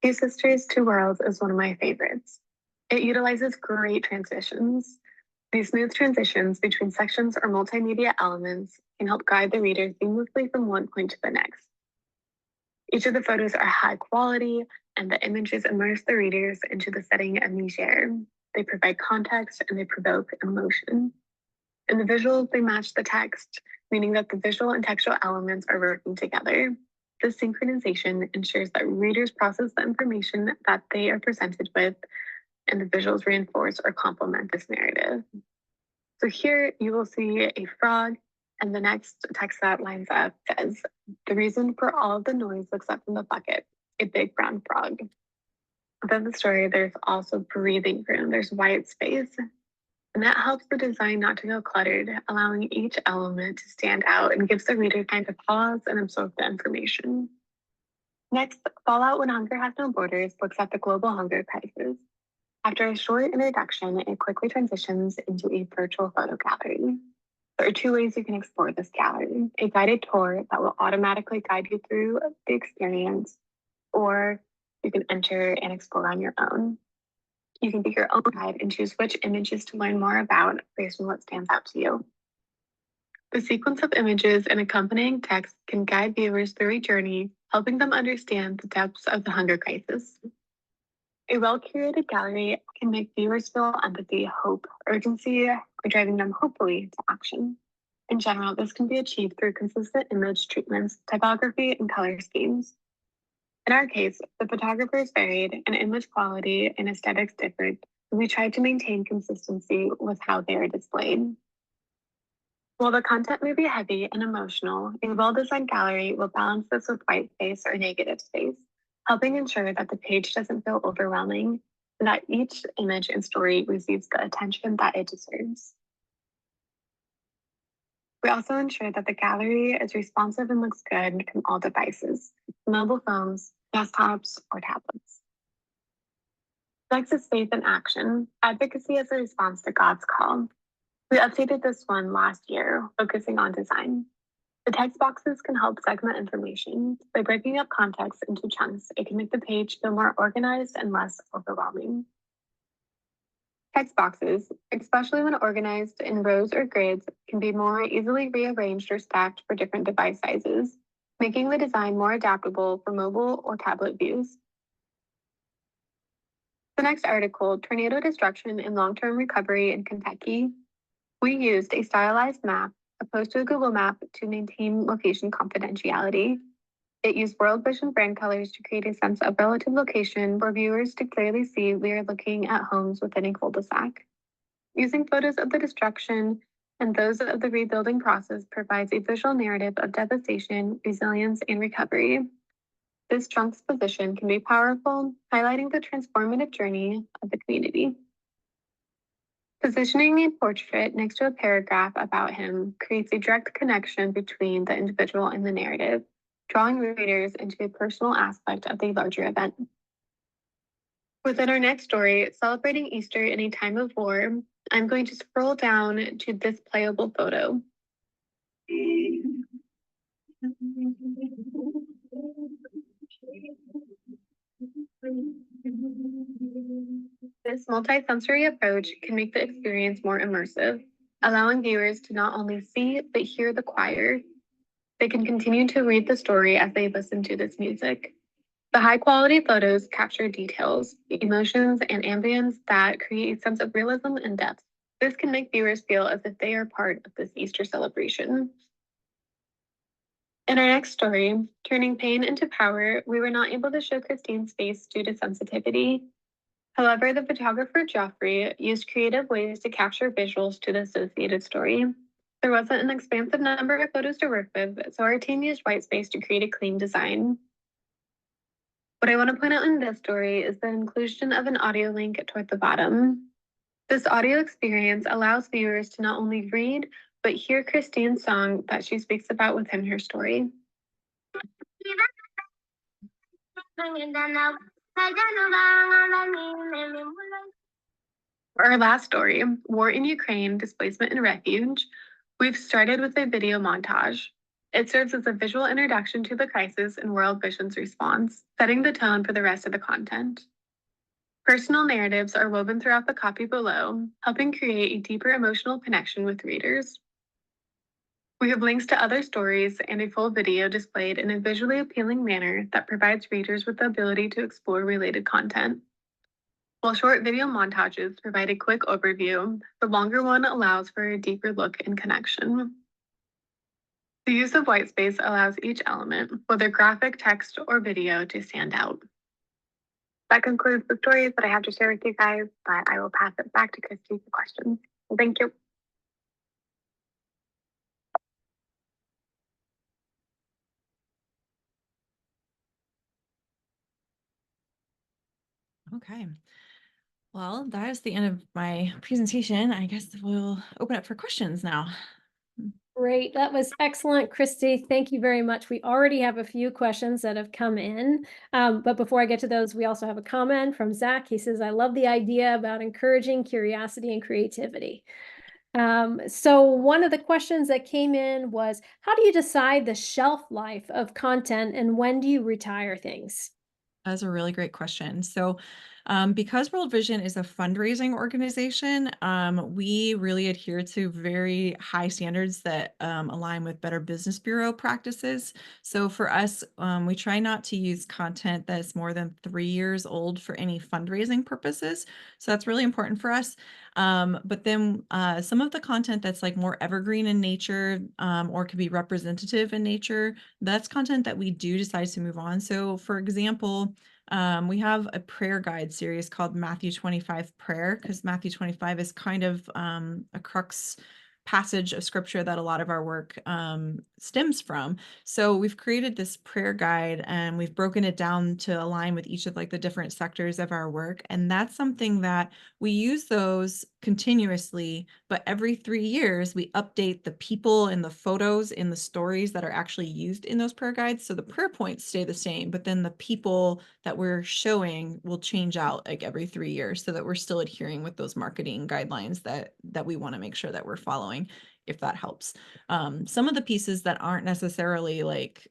C: Two Sisters, Two Worlds is one of my favorites. It utilizes great transitions. These smooth transitions between sections or multimedia elements can help guide the reader seamlessly from one point to the next. Each of the photos are high quality, and the images immerse the readers into the setting of Niger. They provide context and they provoke emotion. In the visuals, they match the text, meaning that the visual and textual elements are working together. This synchronization ensures that readers process the information that they are presented with, and the visuals reinforce or complement this narrative. So here you will see a frog, and the next text that lines up says, "The reason for all the noise looks up from the bucket, a big brown frog." Within the story, there's also breathing room, there's white space, and that helps the design not to feel cluttered, allowing each element to stand out and gives the reader time to pause and absorb the information. Next, Fallout When Hunger Has No Borders looks at the global hunger crisis. After a short introduction, it quickly transitions into a virtual photo gallery. There are two ways you can explore this gallery: a guided tour that will automatically guide you through the experience, or you can enter and explore on your own. You can be your own guide and choose which images to learn more about based on what stands out to you. The sequence of images and accompanying text can guide viewers through a journey, helping them understand the depths of the hunger crisis. A well-curated gallery can make viewers feel empathy, hope, urgency, or driving them hopefully to action. In general, this can be achieved through consistent image treatments, typography, and color schemes. In our case, the photographers varied and image quality and aesthetics differed, and we tried to maintain consistency with how they are displayed. While the content may be heavy and emotional, a well-designed gallery will balance this with white space or negative space, helping ensure that the page doesn't feel overwhelming and that each image and story receives the attention that it deserves. We also ensure that the gallery is responsive and looks good from all devices, mobile phones, desktops, or tablets. Next is faith in action, advocacy as a response to God's call. We updated this one last year, focusing on design. The text boxes can help segment information. By breaking up context into chunks, it can make the page feel more organized and less overwhelming. Text boxes, especially when organized in rows or grids, can be more easily rearranged or stacked for different device sizes, making the design more adaptable for mobile or tablet views. The next article, Tornado Destruction and Long-Term Recovery in Kentucky. We used a stylized map opposed to a Google map to maintain location confidentiality. It used World Vision brand colors to create a sense of relative location for viewers to clearly see we are looking at homes within a cul-de-sac. Using photos of the destruction and those of the rebuilding process provides a visual narrative of devastation, resilience, and recovery. This juxtaposition can be powerful, highlighting the transformative journey of the community. Positioning a portrait next to a paragraph about him creates a direct connection between the individual and the narrative, drawing readers into a personal aspect of the larger event. Within our next story, Celebrating Easter in a Time of War, I'm going to scroll down to this playable photo. This multi-sensory approach can make the experience more immersive, allowing viewers to not only see but hear the choir. They can continue to read the story as they listen to this music. The high-quality photos capture details, emotions, and ambience that create a sense of realism and depth. This can make viewers feel as if they are part of this Easter celebration. In our next story, Turning Pain into Power, we were not able to show Christine's face due to sensitivity. However, the photographer Joffrey used creative ways to capture visuals to the associated story. There wasn't an expansive number of photos to work with, so our team used white space to create a clean design. What I want to point out in this story is the inclusion of an audio link toward the bottom. This audio experience allows viewers to not only read, but hear Christine's song that she speaks about within her story. For our last story, War in Ukraine, Displacement and Refuge, we've started with a video montage. It serves as a visual introduction to the crisis and World Vision's response, setting the tone for the rest of the content. Personal narratives are woven throughout the copy below, helping create a deeper emotional connection with readers. We have links to other stories and a full video displayed in a visually appealing manner that provides readers with the ability to explore related content. While short video montages provide a quick overview, the longer one allows for a deeper look and connection. The use of white space allows each element, whether graphic, text, or video, to stand out. That concludes the stories that I have to share with you guys, but I will pass it back to Christy for questions. Thank you.
B: Okay. Well, that is the end of my presentation. I guess we'll open up for questions now.
A: Great. That was excellent, Christy. Thank you very much. We already have a few questions that have come in. But before I get to those, we also have a comment from Zach. He says, I love the idea about encouraging curiosity and creativity. So one of the questions that came in was, how do you decide the shelf life of content and when do you retire things?
B: That's a really great question. So, because World Vision is a fundraising organization, we really adhere to very high standards that align with Better Business Bureau practices. So, for us, we try not to use content that's more than 3 years old for any fundraising purposes. So, that's really important for us. But then some of the content that's like more evergreen in nature or could be representative in nature, that's content that we do decide to move on. So, for example, we have a prayer guide series called Matthew 25 Prayer, because Matthew 25 is kind of a crux passage of scripture that a lot of our work stems from. So we've created this prayer guide and we've broken it down to align with each of like the different sectors of our work. And that's something that we use those continuously, but every 3 years we update the people and the photos in the stories that are actually used in those prayer guides. So the prayer points stay the same, but then the people that we're showing will change out like every 3 years so that we're still adhering with those marketing guidelines that we want to make sure that we're following, if that helps. Some of the pieces that aren't necessarily like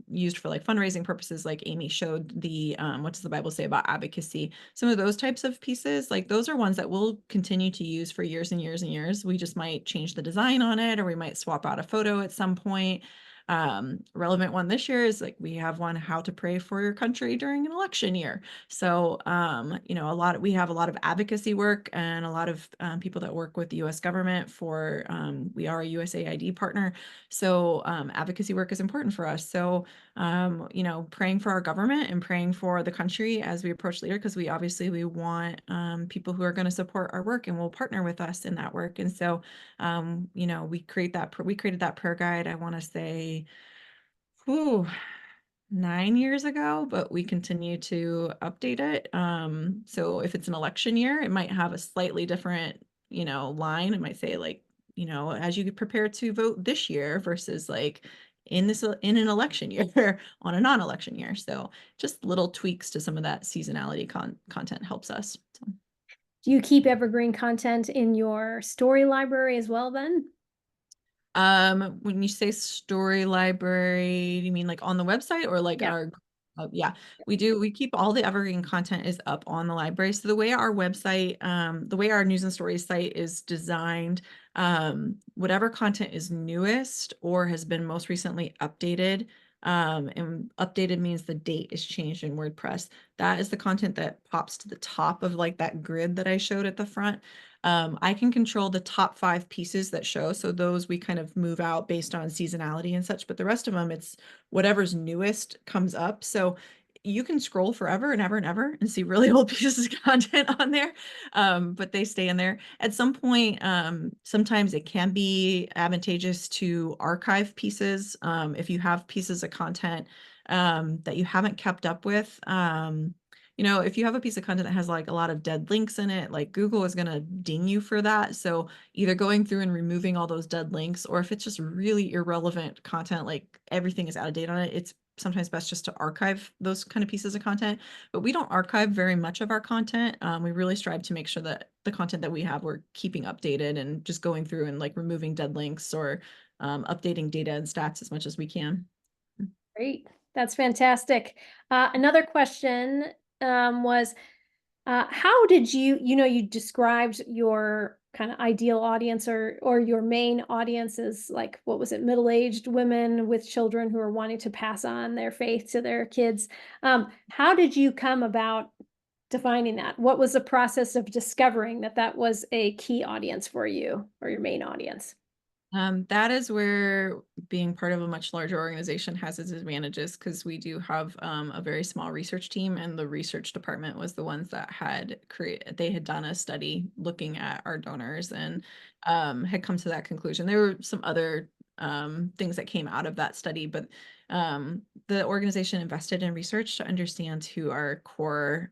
B: used for like fundraising purposes, like Amy showed the what does the Bible say about advocacy? Some of those types of pieces, like those are ones that we'll continue to use for years and years and years. We just might change the design on it, or we might swap out a photo at some point. Relevant one this year is like we have one, how to pray for your country during an election year. So you know, we have a lot of advocacy work and a lot of people that work with the US government for we are a USAID partner. So advocacy work is important for us. So you know, praying for our government and praying for the country as we approach later, because we want people who are going to support our work and will partner with us in that work. And so you know, we created that prayer guide, I want to say, whew, 9 years ago, but we continue to update it. So if it's an election year, it might have a slightly different, you know, line. It might say like, you know, as you prepare to vote this year versus like in an election year on a non-election year. So just little tweaks to some of that seasonality content helps us. So.
A: Do you keep evergreen content in your story library as well then?
B: When you say story library, do you mean like on the website or like
A: Yeah.
B: our yeah, we do. We keep all the evergreen content is up on the library. So the way our website, the way our news and stories site is designed, whatever content is newest or has been most recently updated, and updated means the date is changed in WordPress. That is the content that pops to the top of like that grid that I showed at the front. I can control the top 5 pieces that show. So those we kind of move out based on seasonality and such, but the rest of them, it's whatever's newest comes up. So you can scroll forever and ever and ever and see really old pieces of content on there, but they stay in there. At some point, sometimes it can be advantageous to archive pieces if you have pieces of content that you haven't kept up with. You know, if you have a piece of content that has like a lot of dead links in it, like Google is going to ding you for that. So either going through and removing all those dead links, or if it's just really irrelevant content, like everything is out of date on it, it's sometimes best just to archive those kind of pieces of content. But we don't archive very much of our content. We really strive to make sure that the content that we have, we're keeping updated and just going through and like removing dead links or updating data and stats as much as we can.
A: Great. That's fantastic. Another question was, how did you described your kind of ideal audience or your main audience is like, what was it, middle-aged women with children who are wanting to pass on their faith to their kids. How did you come about defining that? What was the process of discovering that that was a key audience for you or your main audience?
B: That is where being part of a much larger organization has its advantages, because we do have a very small research team, and the research department was the ones that they had done a study looking at our donors and had come to that conclusion. There were some other things that came out of that study, but the organization invested in research to understand who our core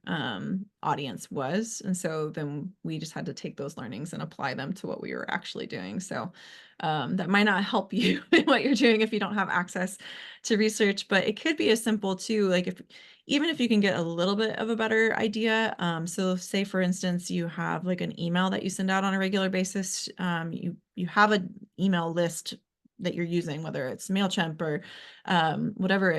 B: audience was. And so then we just had to take those learnings and apply them to what we were actually doing. So that might not help you in what you're doing if you don't have access to research, but it could be as simple too, like even if you can get a little bit of a better idea. So say for instance, you have like an email that you send out on a regular basis. You have an email list that you're using, whether it's MailChimp or whatever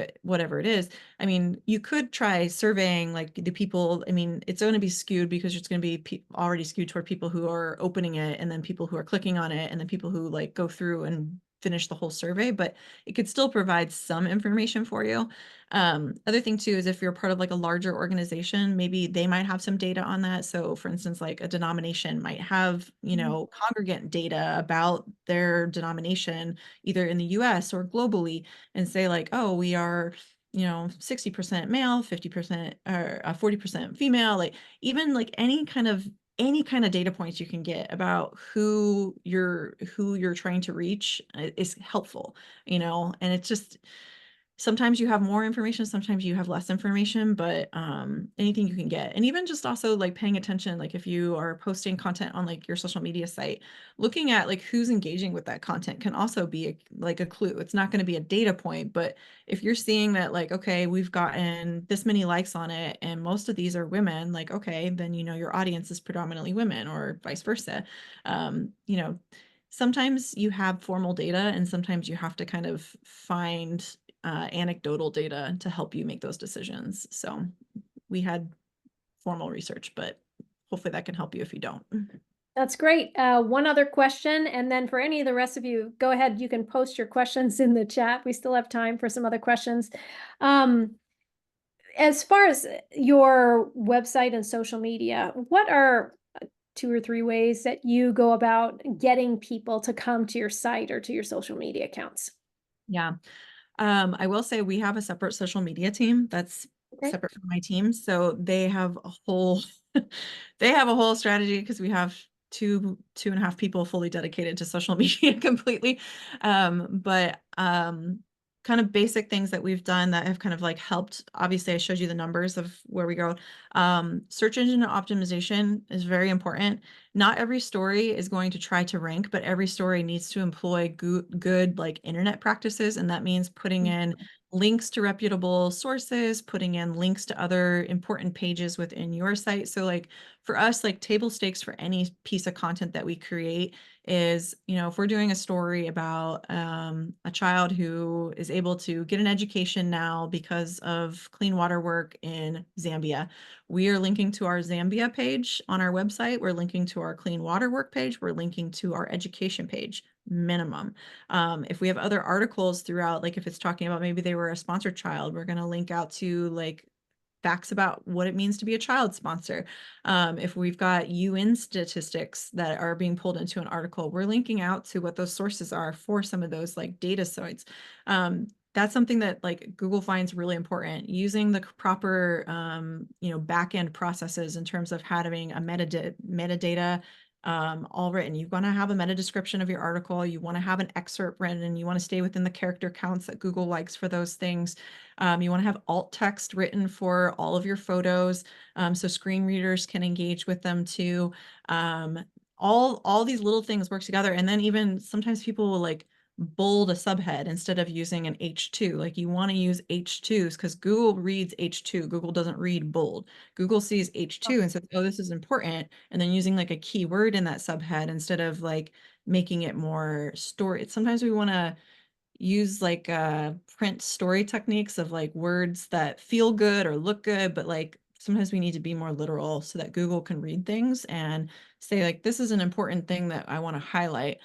B: it is. I mean, you could try surveying like the people. I mean, it's going to be skewed because it's going to be already skewed toward people who are opening it, and then people who are clicking on it, and then people who like go through and finish the whole survey, but it could still provide some information for you. Other thing too is if you're part of like a larger organization, maybe they might have some data on that. So for instance, like a denomination might have, congregant data about their denomination, either in the US or globally, and say like, oh, we are 60% male, 50% or 40% female, like even like any kind of data points you can get about who you're trying to reach is helpful, and it's just sometimes you have more information, sometimes you have less information, but anything you can get. And even just also like paying attention, like if you are posting content on like your social media site, looking at like who's engaging with that content can also be like a clue. It's not going to be a data point, but if you're seeing that like, okay, we've gotten this many likes on it and most of these are women, like, okay, then your audience is predominantly women or vice versa. Sometimes you have formal data and sometimes you have to kind of find anecdotal data to help you make those decisions. So we had formal research, but hopefully that can help you if you don't.
A: That's great. One other question, and then for any of the rest of you, go ahead. You can post your questions in the chat. We still have time for some other questions. As far as your website and social media, what are 2 or 3 ways that you go about getting people to come to your site or to your social media accounts?
B: Yeah. I will say we have a separate social media team that's
A: Okay.
B: separate from my team. So they have a whole they have a whole strategy because we have two and a half people fully dedicated to social media completely. But kind of basic things that we've done that have kind of like helped. Obviously, I showed you the numbers of where we go. Search engine optimization is very important. Not every story is going to try to rank, but every story needs to employ good like internet practices. And that means putting in links to reputable sources, putting in links to other important pages within your site. So like for us, like table stakes for any piece of content that we create is, if we're doing a story about a child who is able to get an education now because of clean water work in Zambia, we are linking to our Zambia page on our website. We're linking to our clean water work page. We're linking to our education page minimum. If we have other articles throughout, like if it's talking about maybe they were a sponsored child, we're going to link out to like facts about what it means to be a child sponsor. If we've got UN statistics that are being pulled into an article, we're linking out to what those sources are for some of those like data sites. That's something that like Google finds really important, using the proper back-end processes in terms of having a metadata all written. You want to have a meta description of your article. You want to have an excerpt written, and you want to stay within the character counts that Google likes for those things. You want to have alt text written for all of your photos, so screen readers can engage with them too. All these little things work together, and then even sometimes people will like bold a subhead instead of using an H2. Like you want to use H2s because Google reads H2. Google doesn't read bold. Google sees H2 and says, oh, this is important. And then using like a keyword in that subhead instead of like making it more story. Sometimes we want to use like print story techniques of like words that feel good or look good, but like sometimes we need to be more literal so that Google can read things and say like, this is an important thing that I want to highlight.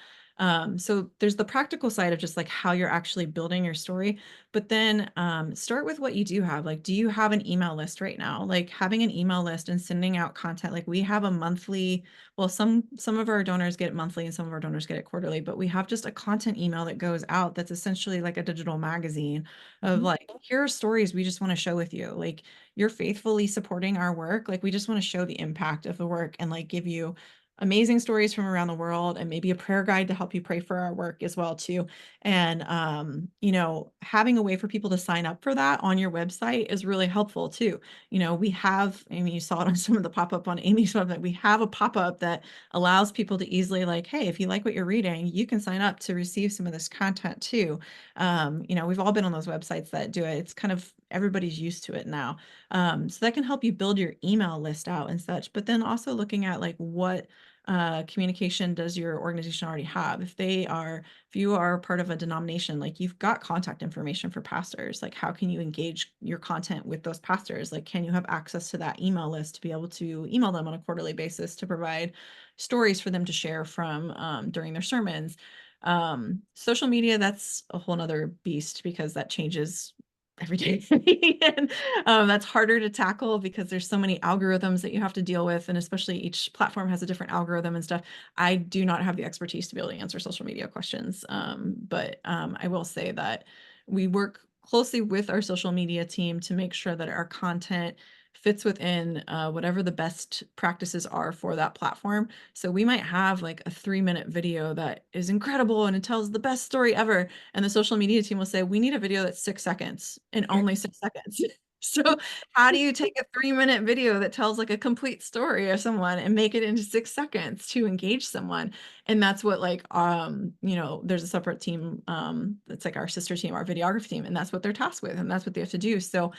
B: So there's the practical side of just like how you're actually building your story, but then start with what you do have. Like, do you have an email list right now? Like having an email list and sending out content. Like we have a monthly, well, some of our donors get it monthly and some of our donors get it quarterly, but we have just a content email that goes out that's essentially like a digital magazine of like, here are stories we just want to share with you. Like you're faithfully supporting our work. Like we just want to show the impact of the work and like give you amazing stories from around the world and maybe a prayer guide to help you pray for our work as well too. And having a way for people to sign up for that on your website is really helpful too. We have, I mean, you saw it on some of the pop-up on Amy's website, we have a pop-up that allows people to easily like, hey, if you like what you're reading, you can sign up to receive some of this content too. We've all been on those websites that do it. It's kind of everybody's used to it now. So that can help you build your email list out and such, but then also looking at like what communication does your organization already have? If you are part of a denomination, like you've got contact information for pastors, like how can you engage your content with those pastors? Like, can you have access to that email list to be able to email them on a quarterly basis to provide stories for them to share from during their sermons? Social media, that's a whole nother beast because that changes every day. And that's harder to tackle because there's so many algorithms that you have to deal with, and especially each platform has a different algorithm and stuff. I do not have the expertise to be able to answer social media questions, but I will say that we work closely with our social media team to make sure that our content fits within whatever the best practices are for that platform. So we might have like a 3-minute video that is incredible and it tells the best story ever, and the social media team will say, we need a video that's 6 seconds and only 6 seconds. So how do you take a 3-minute video that tells like a complete story of someone and make it into 6 seconds to engage someone? And that's what like, there's a separate team, that's like our sister team, our videography team, and that's what they're tasked with, and that's what they have to do. So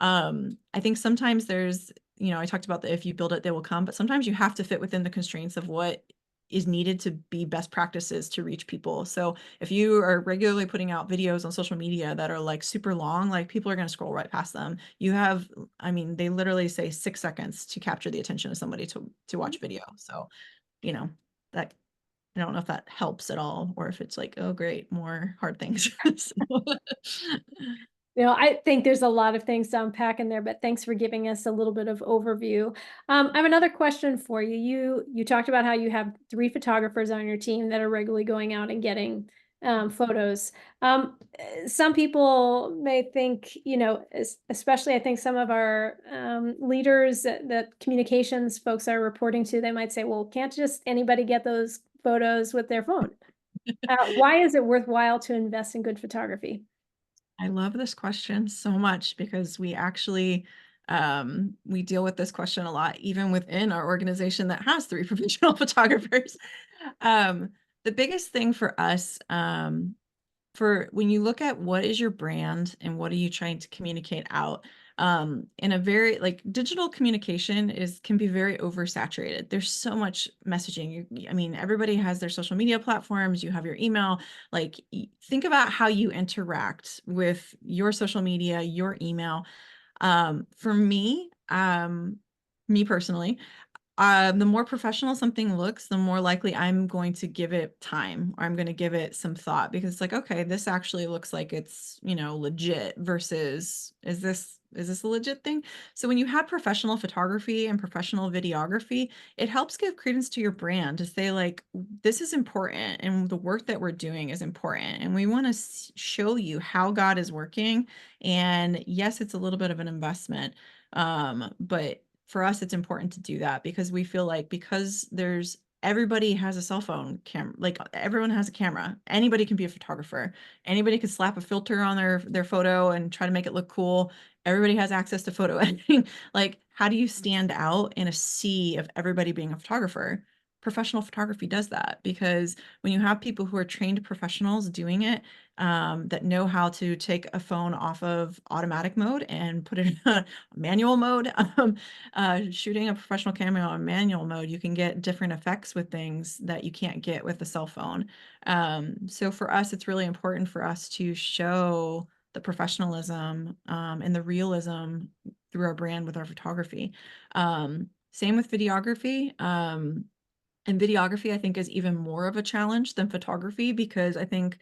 B: I think sometimes there's, I talked about that if you build it, they will come, but sometimes you have to fit within the constraints of what is needed to be best practices to reach people. So if you are regularly putting out videos on social media that are like super long, like people are going to scroll right past them. They literally say 6 seconds to capture the attention of somebody to watch video. So, that, I don't know if that helps at all, or if it's like, oh, great, more hard things. So,
A: I think there's a lot of things to unpack in there, but thanks for giving us a little bit of overview. I have another question for you. You talked about how you have 3 photographers on your team that are regularly going out and getting photos. Some people may think, especially I think some of our leaders that communications folks are reporting to, they might say, well, can't just anybody get those photos with their phone? Why is it worthwhile to invest in good photography?
B: I love this question so much because we actually we deal with this question a lot, even within our organization that has 3 professional photographers. The biggest thing for us, for when you look at what is your brand and what are you trying to communicate out, in a very like digital communication can be very oversaturated. There's so much messaging. Everybody has their social media platforms, you have your email. Like think about how you interact with your social media, your email. For me personally, the more professional something looks, the more likely I'm going to give it time, or I'm going to give it some thought, because it's like, okay, this actually looks like it's, legit versus is this a legit thing? So when you have professional photography and professional videography, it helps give credence to your brand to say like, this is important and the work that we're doing is important. And we want to show you how God is working. And yes, it's a little bit of an investment. But for us, it's important to do that because we feel like everybody has a cell phone camera, like everyone has a camera. Anybody can be a photographer. Anybody can slap a filter on their photo and try to make it look cool. Everybody has access to photo editing. Like, how do you stand out in a sea of everybody being a photographer? Professional photography does that because when you have people who are trained professionals doing it, that know how to take a phone off of automatic mode and put it in manual mode, shooting a professional camera on manual mode, you can get different effects with things that you can't get with a cell phone. So for us, it's really important for us to show the professionalism and the realism through our brand with our photography. Same with videography. And videography, I think, is even more of a challenge than photography because I think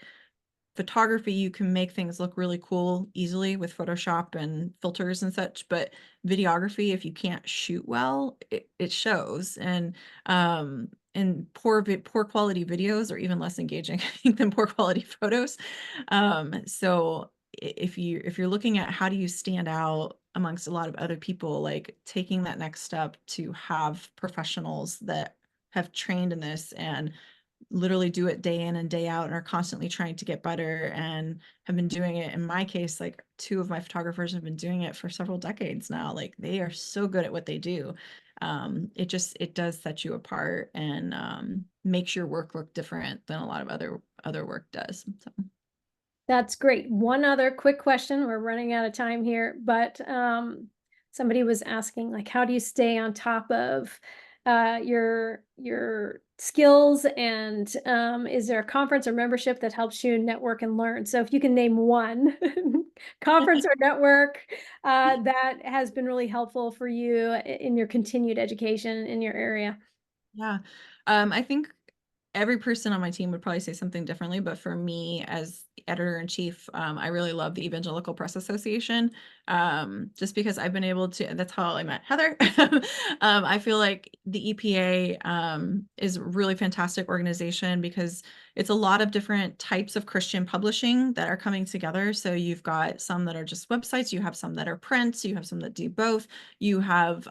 B: photography, you can make things look really cool easily with Photoshop and filters and such, but videography, if you can't shoot well, it shows. And poor quality videos are even less engaging, I think, than poor quality photos. So if you're looking at how do you stand out amongst a lot of other people, like taking that next step to have professionals that have trained in this and literally do it day in and day out and are constantly trying to get better and have been doing it. In my case, like 2 of my photographers have been doing it for several decades now. Like they are so good at what they do. It does set you apart and makes your work look different than a lot of other work does. So.
A: That's great. One other quick question. We're running out of time here, but somebody was asking, like, how do you stay on top of your skills, and is there a conference or membership that helps you network and learn? So if you can name one conference or network that has been really helpful for you in your continued education in your area.
B: Yeah. I think every person on my team would probably say something differently, but for me as editor-in-chief, I really love the Evangelical Press Association, just because I've been able to, that's how I met Heather. I feel like the EPA is a really fantastic organization because it's a lot of different types of Christian publishing that are coming together. So you've got some that are just websites, you have some that are print, you have some that do both. You have,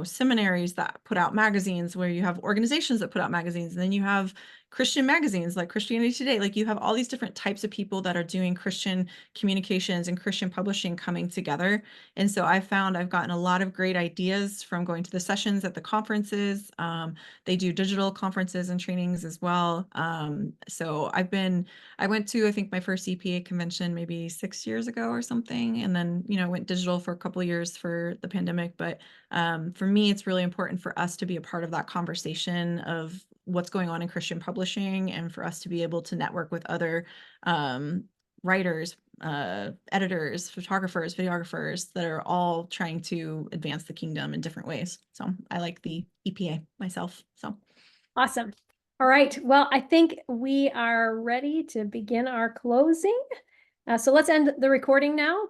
B: seminaries that put out magazines, where you have organizations that put out magazines, and then you have Christian magazines like Christianity Today. Like, you have all these different types of people that are doing Christian communications and Christian publishing coming together. And so I found I've gotten a lot of great ideas from going to the sessions at the conferences. They do digital conferences and trainings as well. So I went to, I think, my first EPA convention maybe 6 years ago or something, and then, went digital for a couple of years for the pandemic. But for me, it's really important for us to be a part of that conversation of what's going on in Christian publishing, and for us to be able to network with other writers, editors, photographers, videographers that are all trying to advance the kingdom in different ways. So I like the EPA myself. So
A: Awesome. All right. Well, I think we are ready to begin our closing. So let's end the recording now.